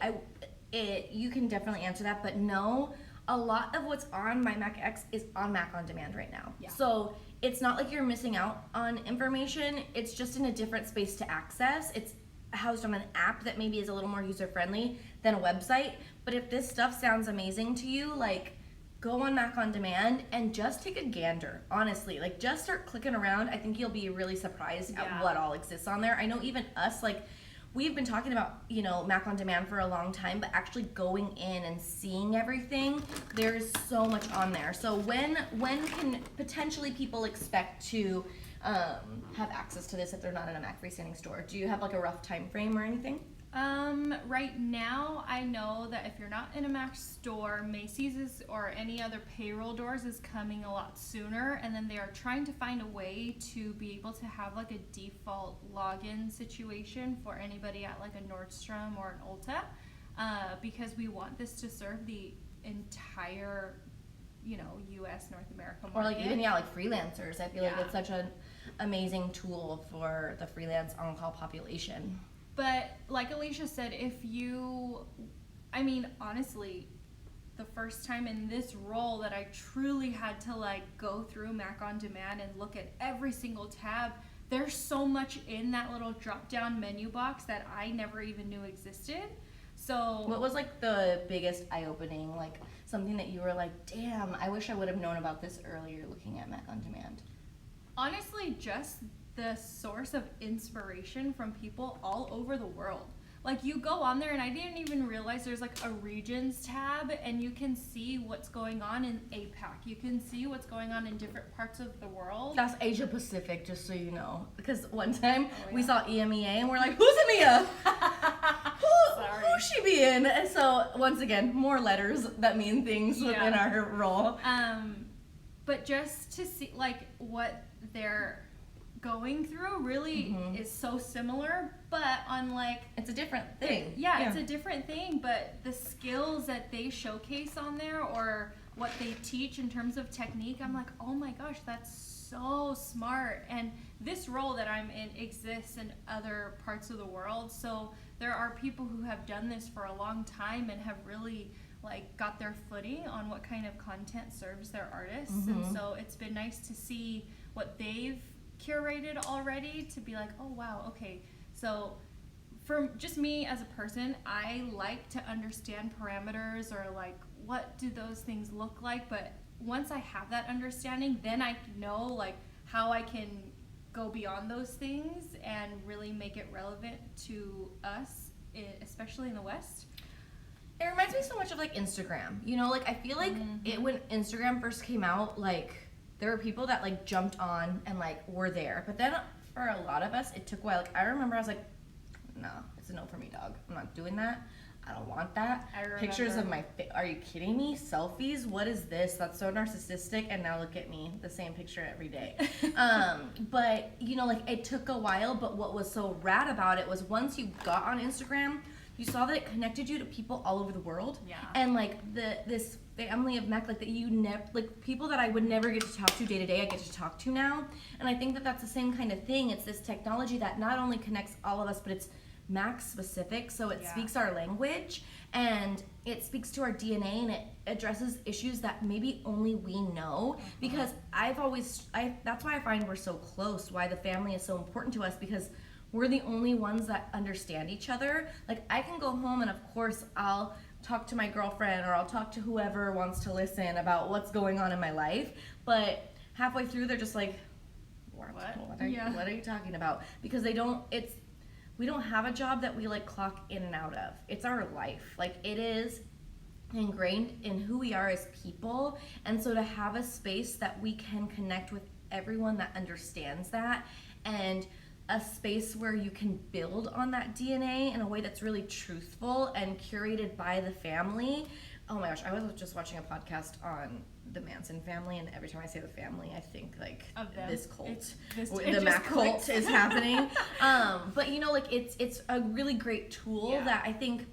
[SPEAKER 1] You can definitely answer that, but no, a lot of what's on my Mac X is on Mac On Demand right now.
[SPEAKER 2] Yeah.
[SPEAKER 1] So it's not like you're missing out on information. It's just in a different space to access. It's housed on an app that maybe is a little more user-friendly than a website. But if this stuff sounds amazing to you, like, go on Mac on Demand and just take a gander, honestly. Like, just start clicking around. I think you'll be really surprised at what all exists on there. I know even us, like, we've been talking about, you know, Mac on Demand for a long time, but actually going in and seeing everything, there's so much on there. So when can potentially people expect to have access to this if they're not in a Mac freestanding store? Do you have like a rough time frame or anything?
[SPEAKER 2] Right now, I know that if you're not in a Mac store, Macy's or any other payroll doors is coming a lot sooner, and then they are trying to find a way to be able to have like a default login situation for anybody at like a Nordstrom or an Ulta, because we want this to serve the entire, you know, U.S. North America market.
[SPEAKER 1] Or like even like freelancers. I feel like it's such an amazing tool for the freelance on-call population.
[SPEAKER 2] But like Alicia said, I mean, honestly, the first time in this role that I truly had to like go through Mac on Demand and look at every single tab, there's so much in that little drop-down menu box that I never even knew existed. So
[SPEAKER 1] what was like the biggest eye-opening, like something that you were like, damn, I wish I would have known about this earlier looking at Mac on Demand?
[SPEAKER 2] Honestly, just the source of inspiration from people all over the world. Like, you go on there and I didn't even realize there's like a regions tab, and you can see what's going on in APAC. You can see what's going on in different parts of the world.
[SPEAKER 1] That's Asia Pacific, just so you know. Because one time we saw EMEA and we're like, who's EMEA? Who's she being? And so once again, more letters that mean things within our role.
[SPEAKER 2] But just to see like what they're going through really is so similar, but on like
[SPEAKER 1] it's a different thing.
[SPEAKER 2] It's a different thing, but the skills that they showcase on there or what they teach in terms of technique, I'm like, oh my gosh, that's so smart. And this role that I'm in exists in other parts of the world, so there are people who have done this for a long time and have really like got their footing on what kind of content serves their artists. And so it's been nice to see what they've curated already, to be like, oh wow, okay, so for just me as a person, I like to understand parameters or like what do those things look like, but once I have that understanding, then I know like how I can go beyond those things and really make it relevant to us, especially in the West.
[SPEAKER 1] It reminds me so much of like Instagram, you know, like I feel like when Instagram first came out, like there were people that like jumped on and like were there, but then for a lot of us it took a while. Like I remember I was like, no, it's a no for me, dog. I'm not doing that. I don't want that. Pictures of my are you kidding me? Selfies? What is this? That's so narcissistic. And now look at me, the same picture every day. But you know, like it took a while, but what was so rad about it was once you got on Instagram, you saw that it connected you to people all over the world.
[SPEAKER 2] Yeah.
[SPEAKER 1] And like this family of Mac, like that you never, like people that I would never get to talk to day to day, I get to talk to now. And I think that that's the same kind of thing. It's this technology that not only connects all of us, but it's Mac specific, so it speaks our language and it speaks to our DNA and it addresses issues that maybe only we know. Because that's why I find we're so close, why the family is so important to us, because we're the only ones that understand each other. Like I can go home and of course I'll talk to my girlfriend or I'll talk to whoever wants to listen about what's going on in my life, but halfway through they're just like, what are you talking about? Because we don't have a job that we like clock in and out of. It's our life. Like it is ingrained in who we are as people. And so to have a space that we can connect with everyone that understands that, and a space where you can build on that DNA in a way that's really truthful and curated by the family. Oh my gosh, I was just watching a podcast on the Manson family, and every time I say the family, I think like this cult, the Mac cult is happening. But you know, like it's a really great tool that I think,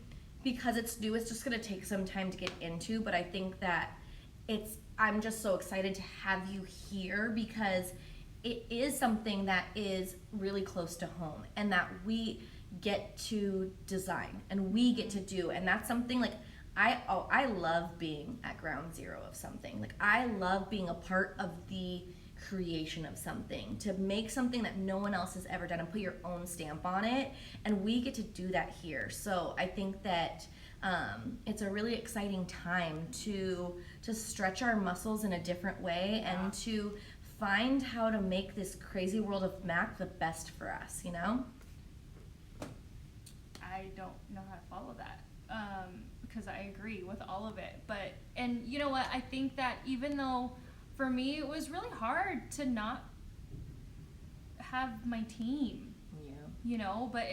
[SPEAKER 1] because it's new, it's just gonna take some time to get into. But I think that I'm just so excited to have you here because it is something that is really close to home and that we get to design and we get to do, and that's something like I love being at ground zero of something. Like I love being a part of the creation of something, to make something that no one else has ever done and put your own stamp on it, and we get to do that here. So I think that it's a really exciting time to stretch our muscles in a different way and to find how to make this crazy world of Mac the best for us, you know?
[SPEAKER 2] I don't know how to follow that because I agree with all of it. But, and you know what? I think that even though for me it was really hard to not have my team,
[SPEAKER 1] Yeah.
[SPEAKER 2] you know, but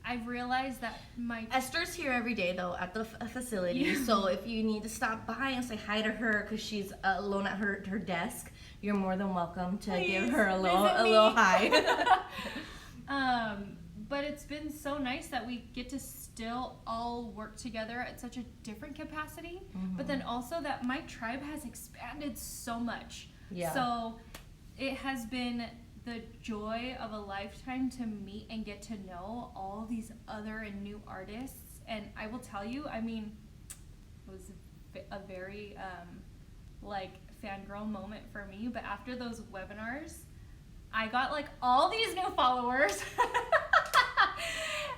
[SPEAKER 2] I've realized that my
[SPEAKER 1] Esther's here every day though at the facility,
[SPEAKER 2] Yeah.
[SPEAKER 1] so if you need to stop by and say hi to her because she's alone at her desk, you're more than welcome to give
[SPEAKER 2] Please
[SPEAKER 1] her a little
[SPEAKER 2] visit me.
[SPEAKER 1] hi.
[SPEAKER 2] But it's been so nice that we get to still all work together at such a different capacity, but then also that my tribe has expanded so much.
[SPEAKER 1] Yeah.
[SPEAKER 2] So it has been the joy of a lifetime to meet and get to know all these other and new artists. And I will tell you, I mean, it was a very like fangirl moment for me, but after those webinars, I got like all these new followers.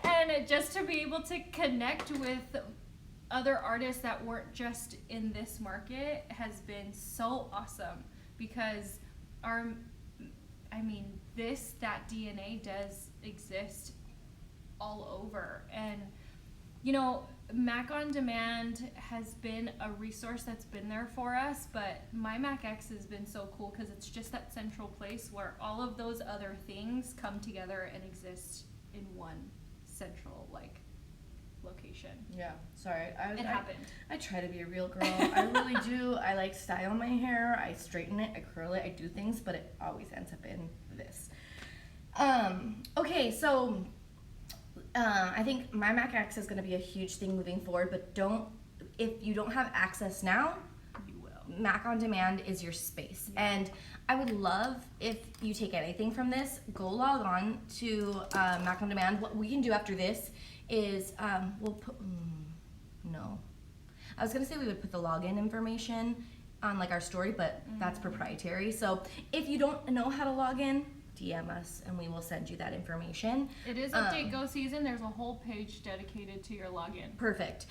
[SPEAKER 2] And just to be able to connect with other artists that weren't just in this market has been so awesome, because that DNA does exist all over. And you know, Mac on Demand has been a resource that's been there for us, but My Mac X has been so cool because it's just that central place where all of those other things come together and exist in one central location.
[SPEAKER 1] Yeah, sorry.
[SPEAKER 2] It happened.
[SPEAKER 1] I try to be a real girl. I really do. I like style my hair. I straighten it. I curl it. I do things, but it always ends up in this. Okay, so I think My Mac X is going to be a huge thing moving forward, but if you don't have access now,
[SPEAKER 2] You will.
[SPEAKER 1] Mac on Demand is your space. And I would love if you take anything from this, go log on to Mac on Demand. What we can do after this is we'll put, no. I was gonna say we would put the login information on like our story, but that's proprietary. So if you don't know how to log in, DM us and we will send you that information.
[SPEAKER 2] It is Update Go season. There's a whole page dedicated to your login.
[SPEAKER 1] Perfect.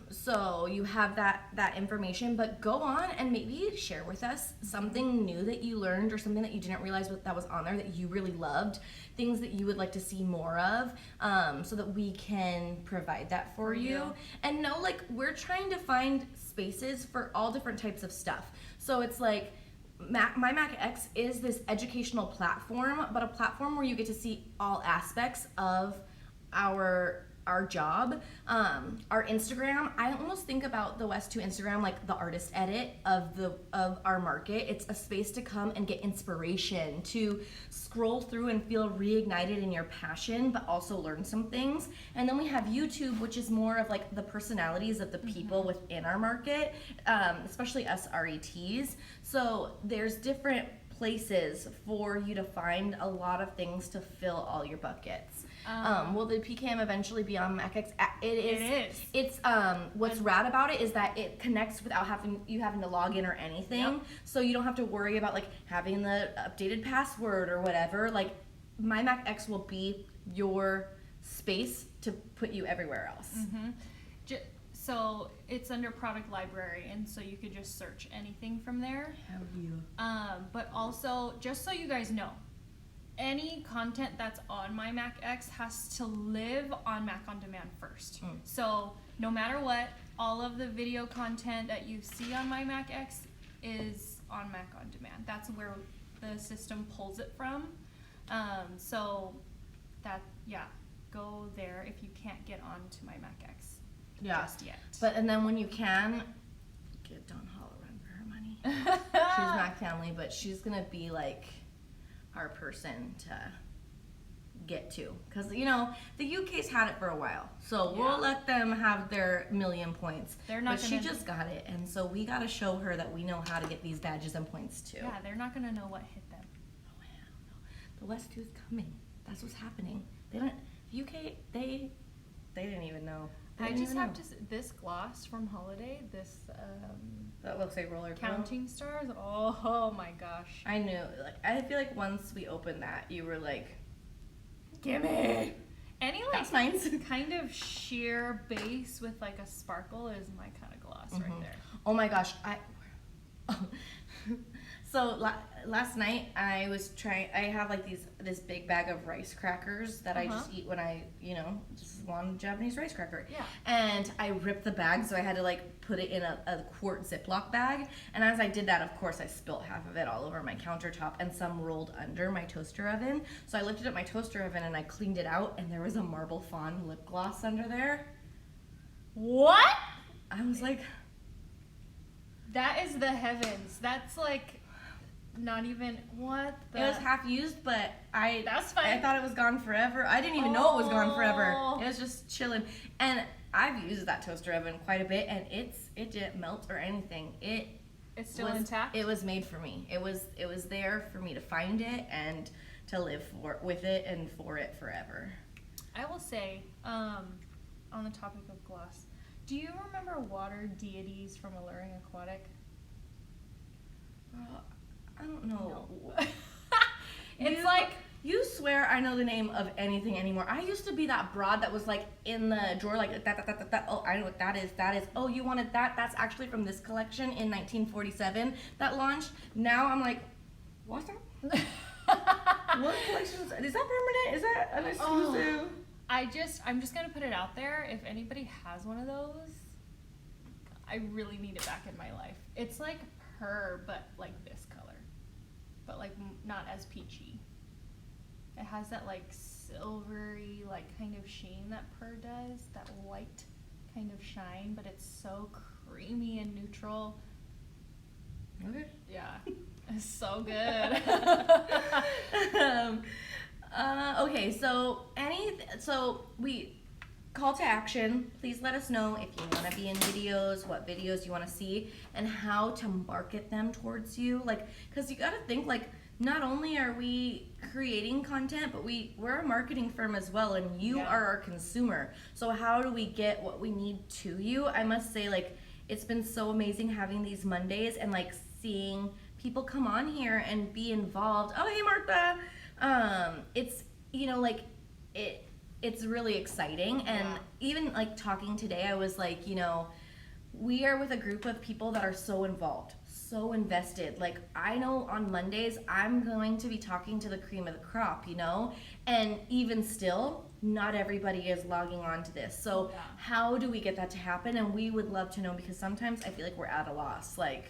[SPEAKER 1] So you have that information, but go on and maybe share with us something new that you learned or something that you didn't realize that was on there that you really loved, things that you would like to see more of, so that we can provide that for you. And know, like, we're trying to find spaces for all different types of stuff. So it's like, My Mac X is this educational platform, but a platform where you get to see all aspects of our job. Our Instagram, I almost think about the West 2 Instagram like the artist edit of our market. It's a space to come and get inspiration, to scroll through and feel reignited in your passion, but also learn some things. And then we have YouTube, which is more of like the personalities of the people within our market, especially us RETs. So there's different places for you to find a lot of things to fill all your buckets. Will the PCAM eventually be on MacX? It is. It's what's rad about it is that it connects without having to log in or anything.
[SPEAKER 2] Yep.
[SPEAKER 1] So you don't have to worry about like having the updated password or whatever. Like My Mac X will be your space to put you everywhere else.
[SPEAKER 2] So it's under product library, and so you could just search anything from there.
[SPEAKER 1] Have you?
[SPEAKER 2] But also, just so you guys know, any content that's on My Mac X has to live on Mac on Demand first. So no matter what, all of the video content that you see on My Mac X is on Mac on Demand. That's where the system pulls it from. So that, go there if you can't get onto My Mac X just yet.
[SPEAKER 1] And then when you can, give Dawn Hall a run for her money. She's Mac family, but she's gonna be like our person to get to, because you know the UK's had it for a while, so we'll let them have their million points.
[SPEAKER 2] They're not
[SPEAKER 1] but
[SPEAKER 2] gonna...
[SPEAKER 1] she just got it, and so we gotta show her that we know how to get these badges and points too.
[SPEAKER 2] Yeah, they're not gonna know what hit them.
[SPEAKER 1] Oh hell no. The West 2 is coming. That's what's happening. They don't. The UK. They didn't even know.
[SPEAKER 2] I just have to this gloss from Holiday, this
[SPEAKER 1] That looks like roller
[SPEAKER 2] counting stars. Oh my gosh.
[SPEAKER 1] I knew. Like I feel like once we opened that, you were like,
[SPEAKER 2] Gimme! Any like
[SPEAKER 1] That's nice.
[SPEAKER 2] kind of sheer base with like a sparkle is my kind of gloss right there.
[SPEAKER 1] Oh my gosh, so last night I was trying. I have like this big bag of rice crackers that I just eat when I just want Japanese rice cracker.
[SPEAKER 2] Yeah.
[SPEAKER 1] And I ripped the bag, so I had to like put it in a quart Ziploc bag. And as I did that, of course, I spilt half of it all over my countertop, and some rolled under my toaster oven. So I lifted up my toaster oven and I cleaned it out, and there was a Marble Fawn lip gloss under there.
[SPEAKER 2] What?
[SPEAKER 1] I was like,
[SPEAKER 2] That is the heavens. That's like not even what the.
[SPEAKER 1] it was half used, but
[SPEAKER 2] That's fine.
[SPEAKER 1] I thought it was gone forever. I didn't even know it was gone forever.
[SPEAKER 2] Oh.
[SPEAKER 1] It was just chilling. And I've used that toaster oven quite a bit, and it didn't melt or anything.
[SPEAKER 2] It's still
[SPEAKER 1] was,
[SPEAKER 2] intact.
[SPEAKER 1] It was made for me. It was there for me to find it and to live with it and for it forever.
[SPEAKER 2] I will say, on the topic of gloss, do you remember water deities from Alluring Aquatic?
[SPEAKER 1] I don't know.
[SPEAKER 2] It's
[SPEAKER 1] You-
[SPEAKER 2] like
[SPEAKER 1] You swear I know the name of anything anymore. I used to be that broad that was like in the drawer like that. Oh, I know what that is. That is. Oh, you wanted that? That's actually from this collection in 1947 that launched. Now I'm like, what's that? What collection is that? Is that permanent? Is that an exclusive?
[SPEAKER 2] I'm just gonna put it out there. If anybody has one of those, I really need it back in my life. It's like Purr, but like this color, but like not as peachy. It has that like silvery like kind of sheen that Purr does, that white kind of shine, but it's so creamy and neutral.
[SPEAKER 1] Okay.
[SPEAKER 2] Yeah, it's so good.
[SPEAKER 1] Okay, so we call to action. Please let us know if you want to be in videos, what videos you want to see, and how to market them towards you. Like, because you got to think, like, not only are we creating content, but we're a marketing firm as well, and you
[SPEAKER 2] Yeah.
[SPEAKER 1] are our consumer. So how do we get what we need to you? I must say, like, it's been so amazing having these Mondays and like seeing people come on here and be involved. Oh, hey, Martha. It's, like it's really exciting. And
[SPEAKER 2] Yeah.
[SPEAKER 1] even like talking today, I was like, we are with a group of people that are so involved, so invested. Like, I know on Mondays I'm going to be talking to the cream of the crop, and even still, not everybody is logging on to this. So
[SPEAKER 2] Yeah.
[SPEAKER 1] how do we get that to happen? And we would love to know, because sometimes I feel like we're at a loss. Like,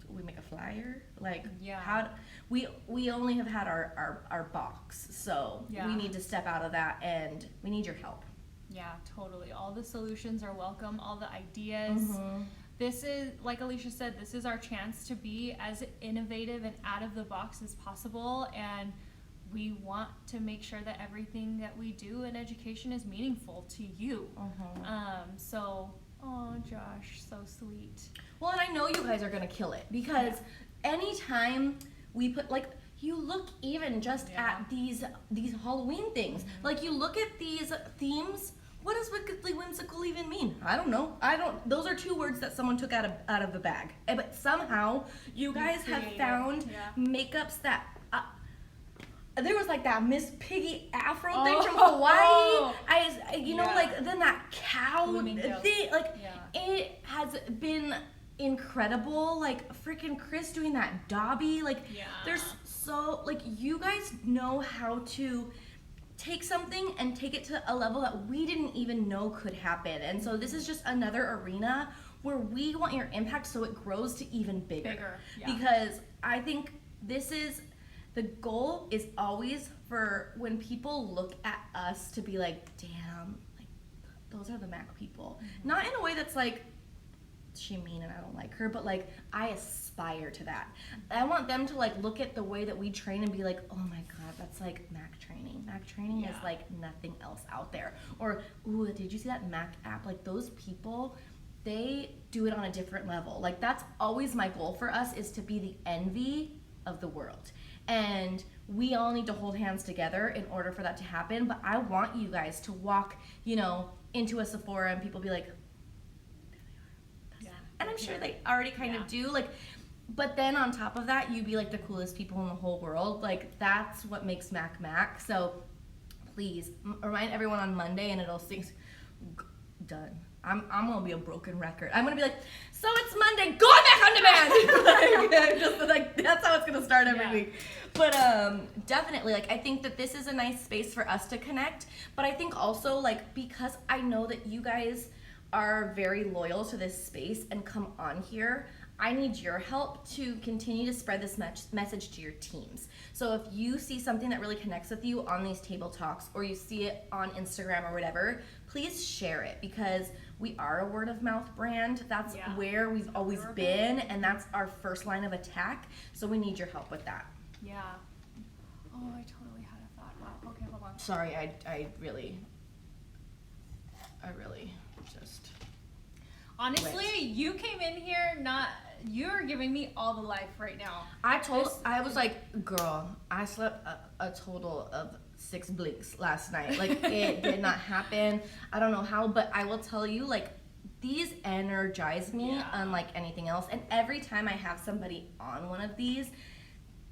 [SPEAKER 1] we make a flyer, like,
[SPEAKER 2] Yeah.
[SPEAKER 1] how we only have had our box, so
[SPEAKER 2] Yeah.
[SPEAKER 1] we need to step out of that, and we need your help.
[SPEAKER 2] Yeah, totally. All the solutions are welcome, all the ideas.
[SPEAKER 1] Mm-hmm.
[SPEAKER 2] This is, like Alicia said, this is our chance to be as innovative and out of the box as possible, and we want to make sure that everything that we do in education is meaningful to you. So, oh, Josh, so sweet.
[SPEAKER 1] Well, and I know you guys are gonna kill it, because anytime we put, like, you look even just
[SPEAKER 2] Yeah.
[SPEAKER 1] at these Halloween things. Like, you look at these themes. What does wickedly whimsical even mean? I don't know. Those are two words that someone took out of the bag. But somehow you guys have
[SPEAKER 2] created,
[SPEAKER 1] found
[SPEAKER 2] yeah.
[SPEAKER 1] makeups that. There was like that Miss Piggy Afro thing from Hawaii.
[SPEAKER 2] Yeah.
[SPEAKER 1] Like then that cow
[SPEAKER 2] Flamingo.
[SPEAKER 1] thing. Like,
[SPEAKER 2] Yeah.
[SPEAKER 1] it has been incredible. Like, freaking Chris doing that Dobby. Like,
[SPEAKER 2] Yeah.
[SPEAKER 1] there's so, like, you guys know how to take something and take it to a level that we didn't even know could happen. And so this is just another arena where we want your impact so it grows to even bigger.
[SPEAKER 2] Yeah.
[SPEAKER 1] Because I think the goal is always for when people look at us to be like, damn, like, those are the Mac people. Not in a way that's like, she mean and I don't like her, but like, I aspire to that. I want them to like look at the way that we train and be like, oh my god, that's like Mac training. Mac training is
[SPEAKER 2] Yeah.
[SPEAKER 1] like nothing else out there. Or, ooh, did you see that Mac app? Like, those people, they do it on a different level. Like, that's always my goal for us, is to be the envy of the world. And we all need to hold hands together in order for that to happen. But I want you guys to walk, into a Sephora and people be like,
[SPEAKER 2] Yeah.
[SPEAKER 1] and I'm sure they already kind of do, like, but then on top of that, you be like the coolest people in the whole world. Like, that's what makes Mac Mac. So please remind everyone on Monday, and it'll sing. Done. I'm gonna be a broken record. I'm gonna be like, so it's Monday, go back on demand. Like, I'm just like, that's how it's gonna start every week. But definitely, like, I think that this is a nice space for us to connect. But I think also, like, because I know that you guys are very loyal to this space and come on here, I need your help to continue to spread this message to your teams. So if you see something that really connects with you on these table talks, or you see it on Instagram or whatever, please share it, because we are a word of mouth brand. That's where we've always been, and that's our first line of attack. So we need your help with that.
[SPEAKER 2] Yeah. Oh, I totally had a thought. Wow. Okay, hold on.
[SPEAKER 1] Sorry, I really just.
[SPEAKER 2] Honestly, you came in here you're giving me all the life right now.
[SPEAKER 1] I was like, girl, I slept a total of 6 blinks last night. Like, it did not happen. I don't know how, but I will tell you, like, these energize me unlike anything else. And every time I have somebody on one of these,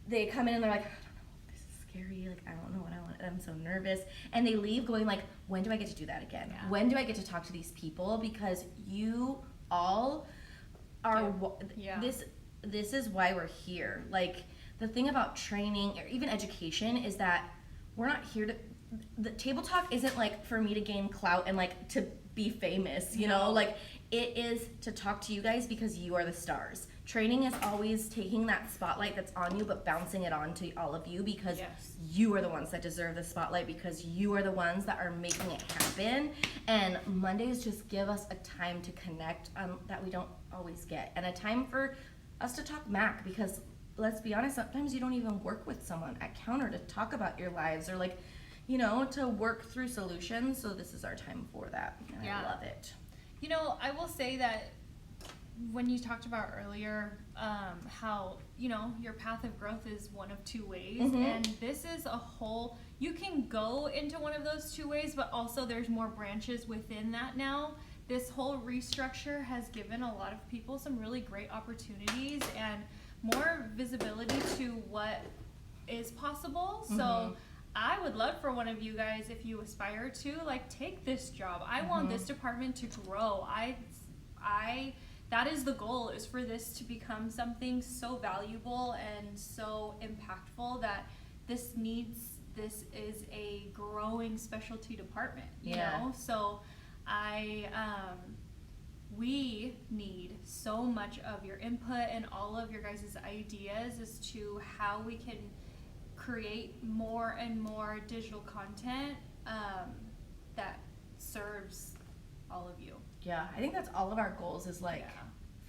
[SPEAKER 1] they come in and they're like, I don't know, this is scary. Like, I don't know what I want. I'm so nervous. And they leave going like, when do I get to do that again?
[SPEAKER 2] Yeah.
[SPEAKER 1] When do I get to talk to these people? Because you all are this is why we're here. Like, the thing about training or even education is that we're not here to, the table talk isn't like for me to gain clout and like to be famous, you know, like it is to talk to you guys because you are the stars. Training is always taking that spotlight that's on you but bouncing it on to all of you, because you are the ones that deserve the spotlight, because you are the ones that are making it happen. And Mondays just give us a time to connect that we don't always get, and a time for us to talk Mac, because let's be honest, sometimes you don't even work with someone at counter to talk about your lives, or like, you know, to work through solutions. So this is our time for that, and I love it.
[SPEAKER 2] You know, I will say that when you talked about earlier how, you know, your path of growth is one of 2 ways, and this is a whole, you can go into one of those 2 ways, but also there's more branches within that now. This whole restructure has given a lot of people some really great opportunities and more visibility to what is possible. So I would love for one of you guys, if you aspire to, like, take this job. I want this department to grow. That is the goal, is for this to become something so valuable and so impactful that this is a growing specialty department, you know? So we need so much of your input and all of your guys' ideas as to how we can create more and more digital content that serves all of you.
[SPEAKER 1] Yeah, I think that's all of our goals, is like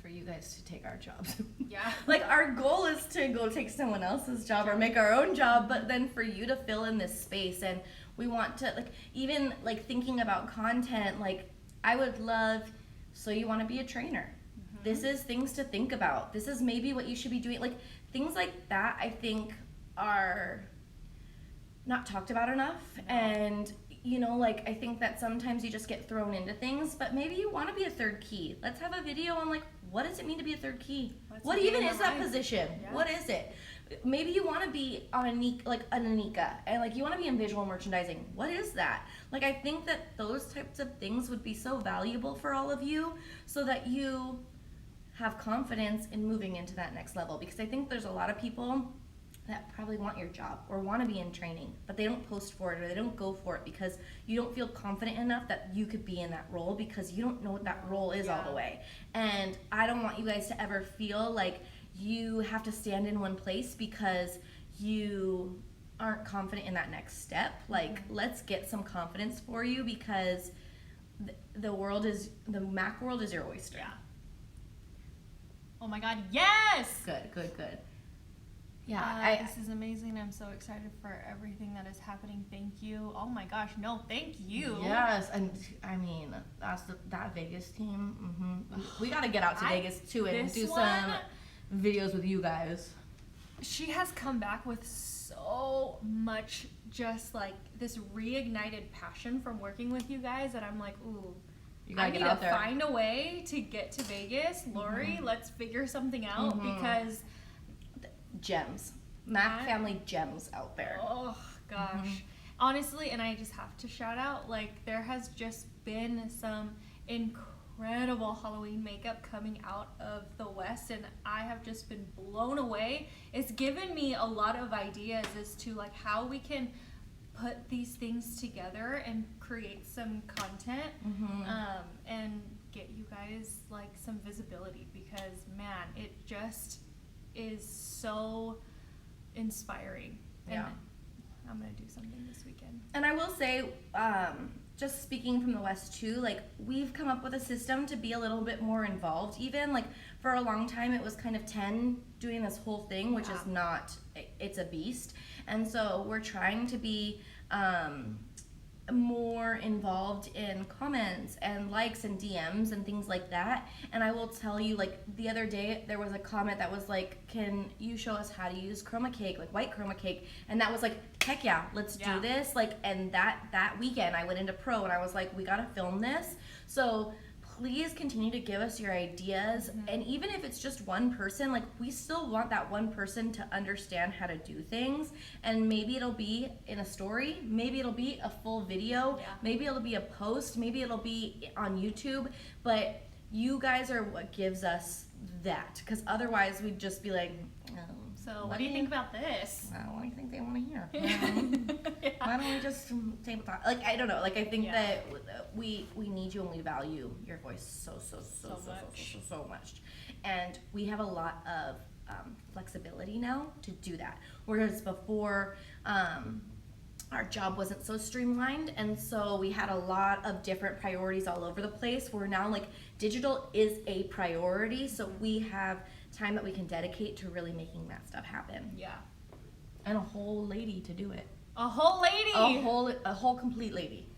[SPEAKER 1] for you guys to take our jobs.
[SPEAKER 2] Yeah.
[SPEAKER 1] Like, our goal is to go take someone else's job or make our own job, but then for you to fill in this space. And we want to, like, even like thinking about content, like, I would love, so you want to be a trainer. This is things to think about. This is maybe what you should be doing. Like, things like that, I think, are not talked about enough. And you know, like, I think that sometimes you just get thrown into things, but maybe you want to be a third key. Let's have a video on, like, what does it mean to be a third key? What even is that position? What is it? Maybe you want to be on an Anika, and like you want to be in visual merchandising. What is that? Like, I think that those types of things would be so valuable for all of you, so that you have confidence in moving into that next level. Because I think there's a lot of people that probably want your job or want to be in training, but they don't post for it or they don't go for it because you don't feel confident enough that you could be in that role, because you don't know what that role is all the way. And I don't want you guys to ever feel like you have to stand in one place because you aren't confident in that next step. Like, let's get some confidence for you, because the Mac world is your oyster.
[SPEAKER 2] Yeah. Oh my God, yes!
[SPEAKER 1] Good. Yeah,
[SPEAKER 2] this is amazing. I'm so excited for everything that is happening. Thank you. Oh my gosh, no, thank you.
[SPEAKER 1] Yes, and I mean, that Vegas team. We got to get out to Vegas too and do some videos with you guys.
[SPEAKER 2] She has come back with so much, just like this reignited passion from working with you guys, that I'm like, ooh, I need to find a way to get to Vegas. Lori, let's figure something out, because
[SPEAKER 1] gems, Mac family gems out there.
[SPEAKER 2] Oh gosh. honestly, and I just have to shout out, like, there has just been some incredible Halloween makeup coming out of the West, and I have just been blown away. It's given me a lot of ideas as to like how we can put these things together and create some content, and get you guys like some visibility, because man, it just is so inspiring. And I'm gonna do something this weekend.
[SPEAKER 1] And I will say, just speaking from the West too, like we've come up with a system to be a little bit more involved. Even like for a long time, it was kind of 10 doing this whole thing, which is not, it's a beast. And so we're trying to be more involved in comments and likes and DMs and things like that. And I will tell you, like the other day there was a comment that was like, can you show us how to use chroma cake, like white chroma cake? And that was like, heck yeah, let's do this. Like, and that weekend I went into pro and I was like, we gotta film this. So please continue to give us your ideas. And even if it's just one person, like we still want that one person to understand how to do things. And maybe it'll be in a story, maybe it'll be a full video, maybe it'll be a post, maybe it'll be on YouTube, but you guys are what gives us that, because otherwise we'd just be like,
[SPEAKER 2] so what do you think about this?
[SPEAKER 1] What do you think they want to hear? Why don't we just tabletop? Like, I don't know. Like, I think that we need you and we value your voice so much. And we have a lot of flexibility now to do that. Whereas before, our job wasn't so streamlined, and so we had a lot of different priorities all over the place. Where now, like, digital is a priority, so we have time that we can dedicate to really making that stuff happen.
[SPEAKER 2] Yeah.
[SPEAKER 1] And a whole lady to do it.
[SPEAKER 2] A whole lady.
[SPEAKER 1] A whole complete lady.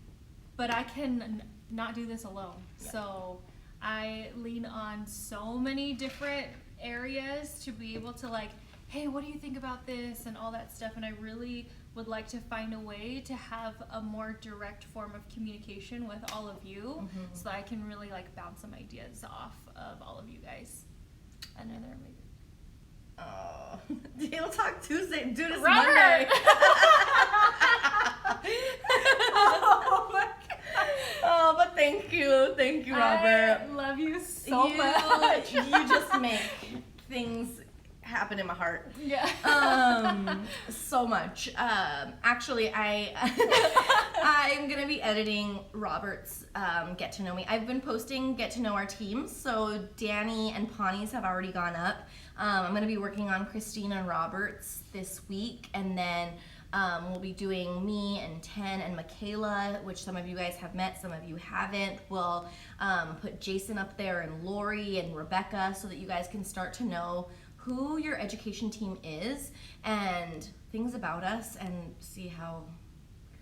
[SPEAKER 2] But I can not do this alone. Yep. So I lean on so many different areas to be able to like, hey, what do you think about this and all that stuff? And I really would like to find a way to have a more direct form of communication with all of you, so that I can really like bounce some ideas off of all of you guys. Another maybe.
[SPEAKER 1] We'll talk Tuesday. Do this
[SPEAKER 2] Robert!
[SPEAKER 1] Monday. Oh, but thank you, Robert.
[SPEAKER 2] I love you so much.
[SPEAKER 1] You just make things happen in my heart.
[SPEAKER 2] Yeah.
[SPEAKER 1] So much. Actually, I'm gonna be editing Robert's Get to Know Me. I've been posting Get to Know our teams, so Danny and Pawnee's have already gone up. I'm gonna be working on Christine and Robert's this week, and then we'll be doing me and Ten and Michaela, which some of you guys have met, some of you haven't. We'll put Jason up there and Lori and Rebecca, so that you guys can start to know who your education team is and things about us, and see how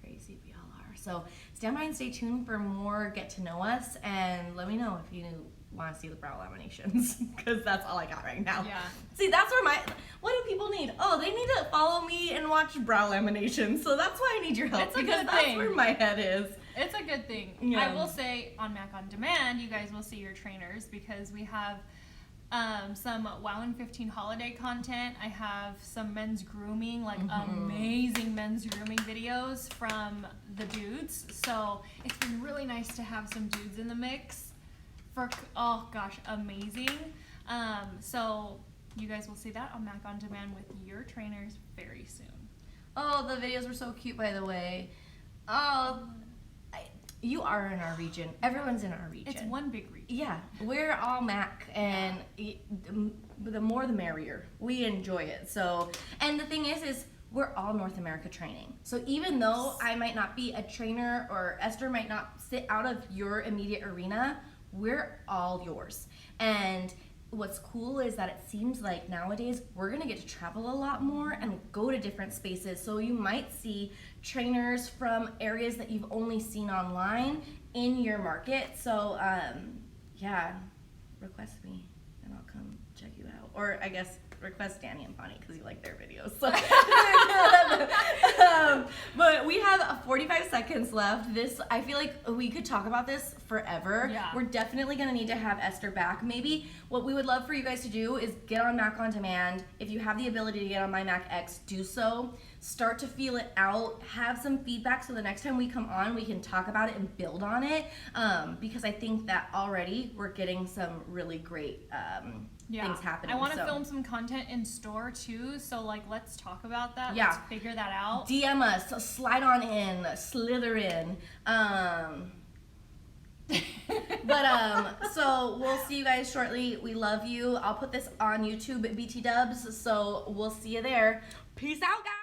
[SPEAKER 1] crazy we all are. So stand by and stay tuned for more Get to Know Us, and let me know if you want to see the brow laminations, because that's all I got right now.
[SPEAKER 2] Yeah.
[SPEAKER 1] See, that's where what do people need? Oh, they need to follow me and watch brow laminations, so that's why I need your help.
[SPEAKER 2] It's a
[SPEAKER 1] because
[SPEAKER 2] good
[SPEAKER 1] that's
[SPEAKER 2] thing.
[SPEAKER 1] where my head is.
[SPEAKER 2] It's a good thing.
[SPEAKER 1] Yeah.
[SPEAKER 2] I will say on Mac on Demand, you guys will see your trainers, because we have some Wow in 15 holiday content. I have some men's grooming, like amazing men's grooming videos from the dudes. So it's been really nice to have some dudes in the mix for, oh gosh, amazing. So you guys will see that on Mac on Demand with your trainers very soon.
[SPEAKER 1] Oh, the videos were so cute, by the way. Oh, you are in our region. Everyone's in our region.
[SPEAKER 2] It's one big region.
[SPEAKER 1] Yeah, we're all Mac, and the more the merrier. We enjoy it. So, and the thing is we're all North America training. So even though I might not be a trainer, or Esther might not sit out of your immediate arena, we're all yours. And what's cool is that it seems like nowadays we're gonna get to travel a lot more and go to different spaces. So you might see trainers from areas that you've only seen online in your market. So yeah, request me and I'll come check you out. Or I guess request Danny and Bonnie, because you like their videos. So. But we have a 45 seconds left. I feel like we could talk about this forever.
[SPEAKER 2] Yeah.
[SPEAKER 1] We're definitely gonna need to have Esther back. Maybe what we would love for you guys to do is get on Mac on Demand. If you have the ability to get on My Mac X, do so. Start to feel it out. Have some feedback so the next time we come on, we can talk about it and build on it. Because I think that already we're getting some really great things happening.
[SPEAKER 2] I want to film some content in store too, so like let's talk about that.
[SPEAKER 1] Yeah.
[SPEAKER 2] Let's figure that out.
[SPEAKER 1] DM us, slide on in, slither in. So we'll see you guys shortly. We love you. I'll put this on YouTube at BT Dubs, so we'll see you there. Peace out, guys.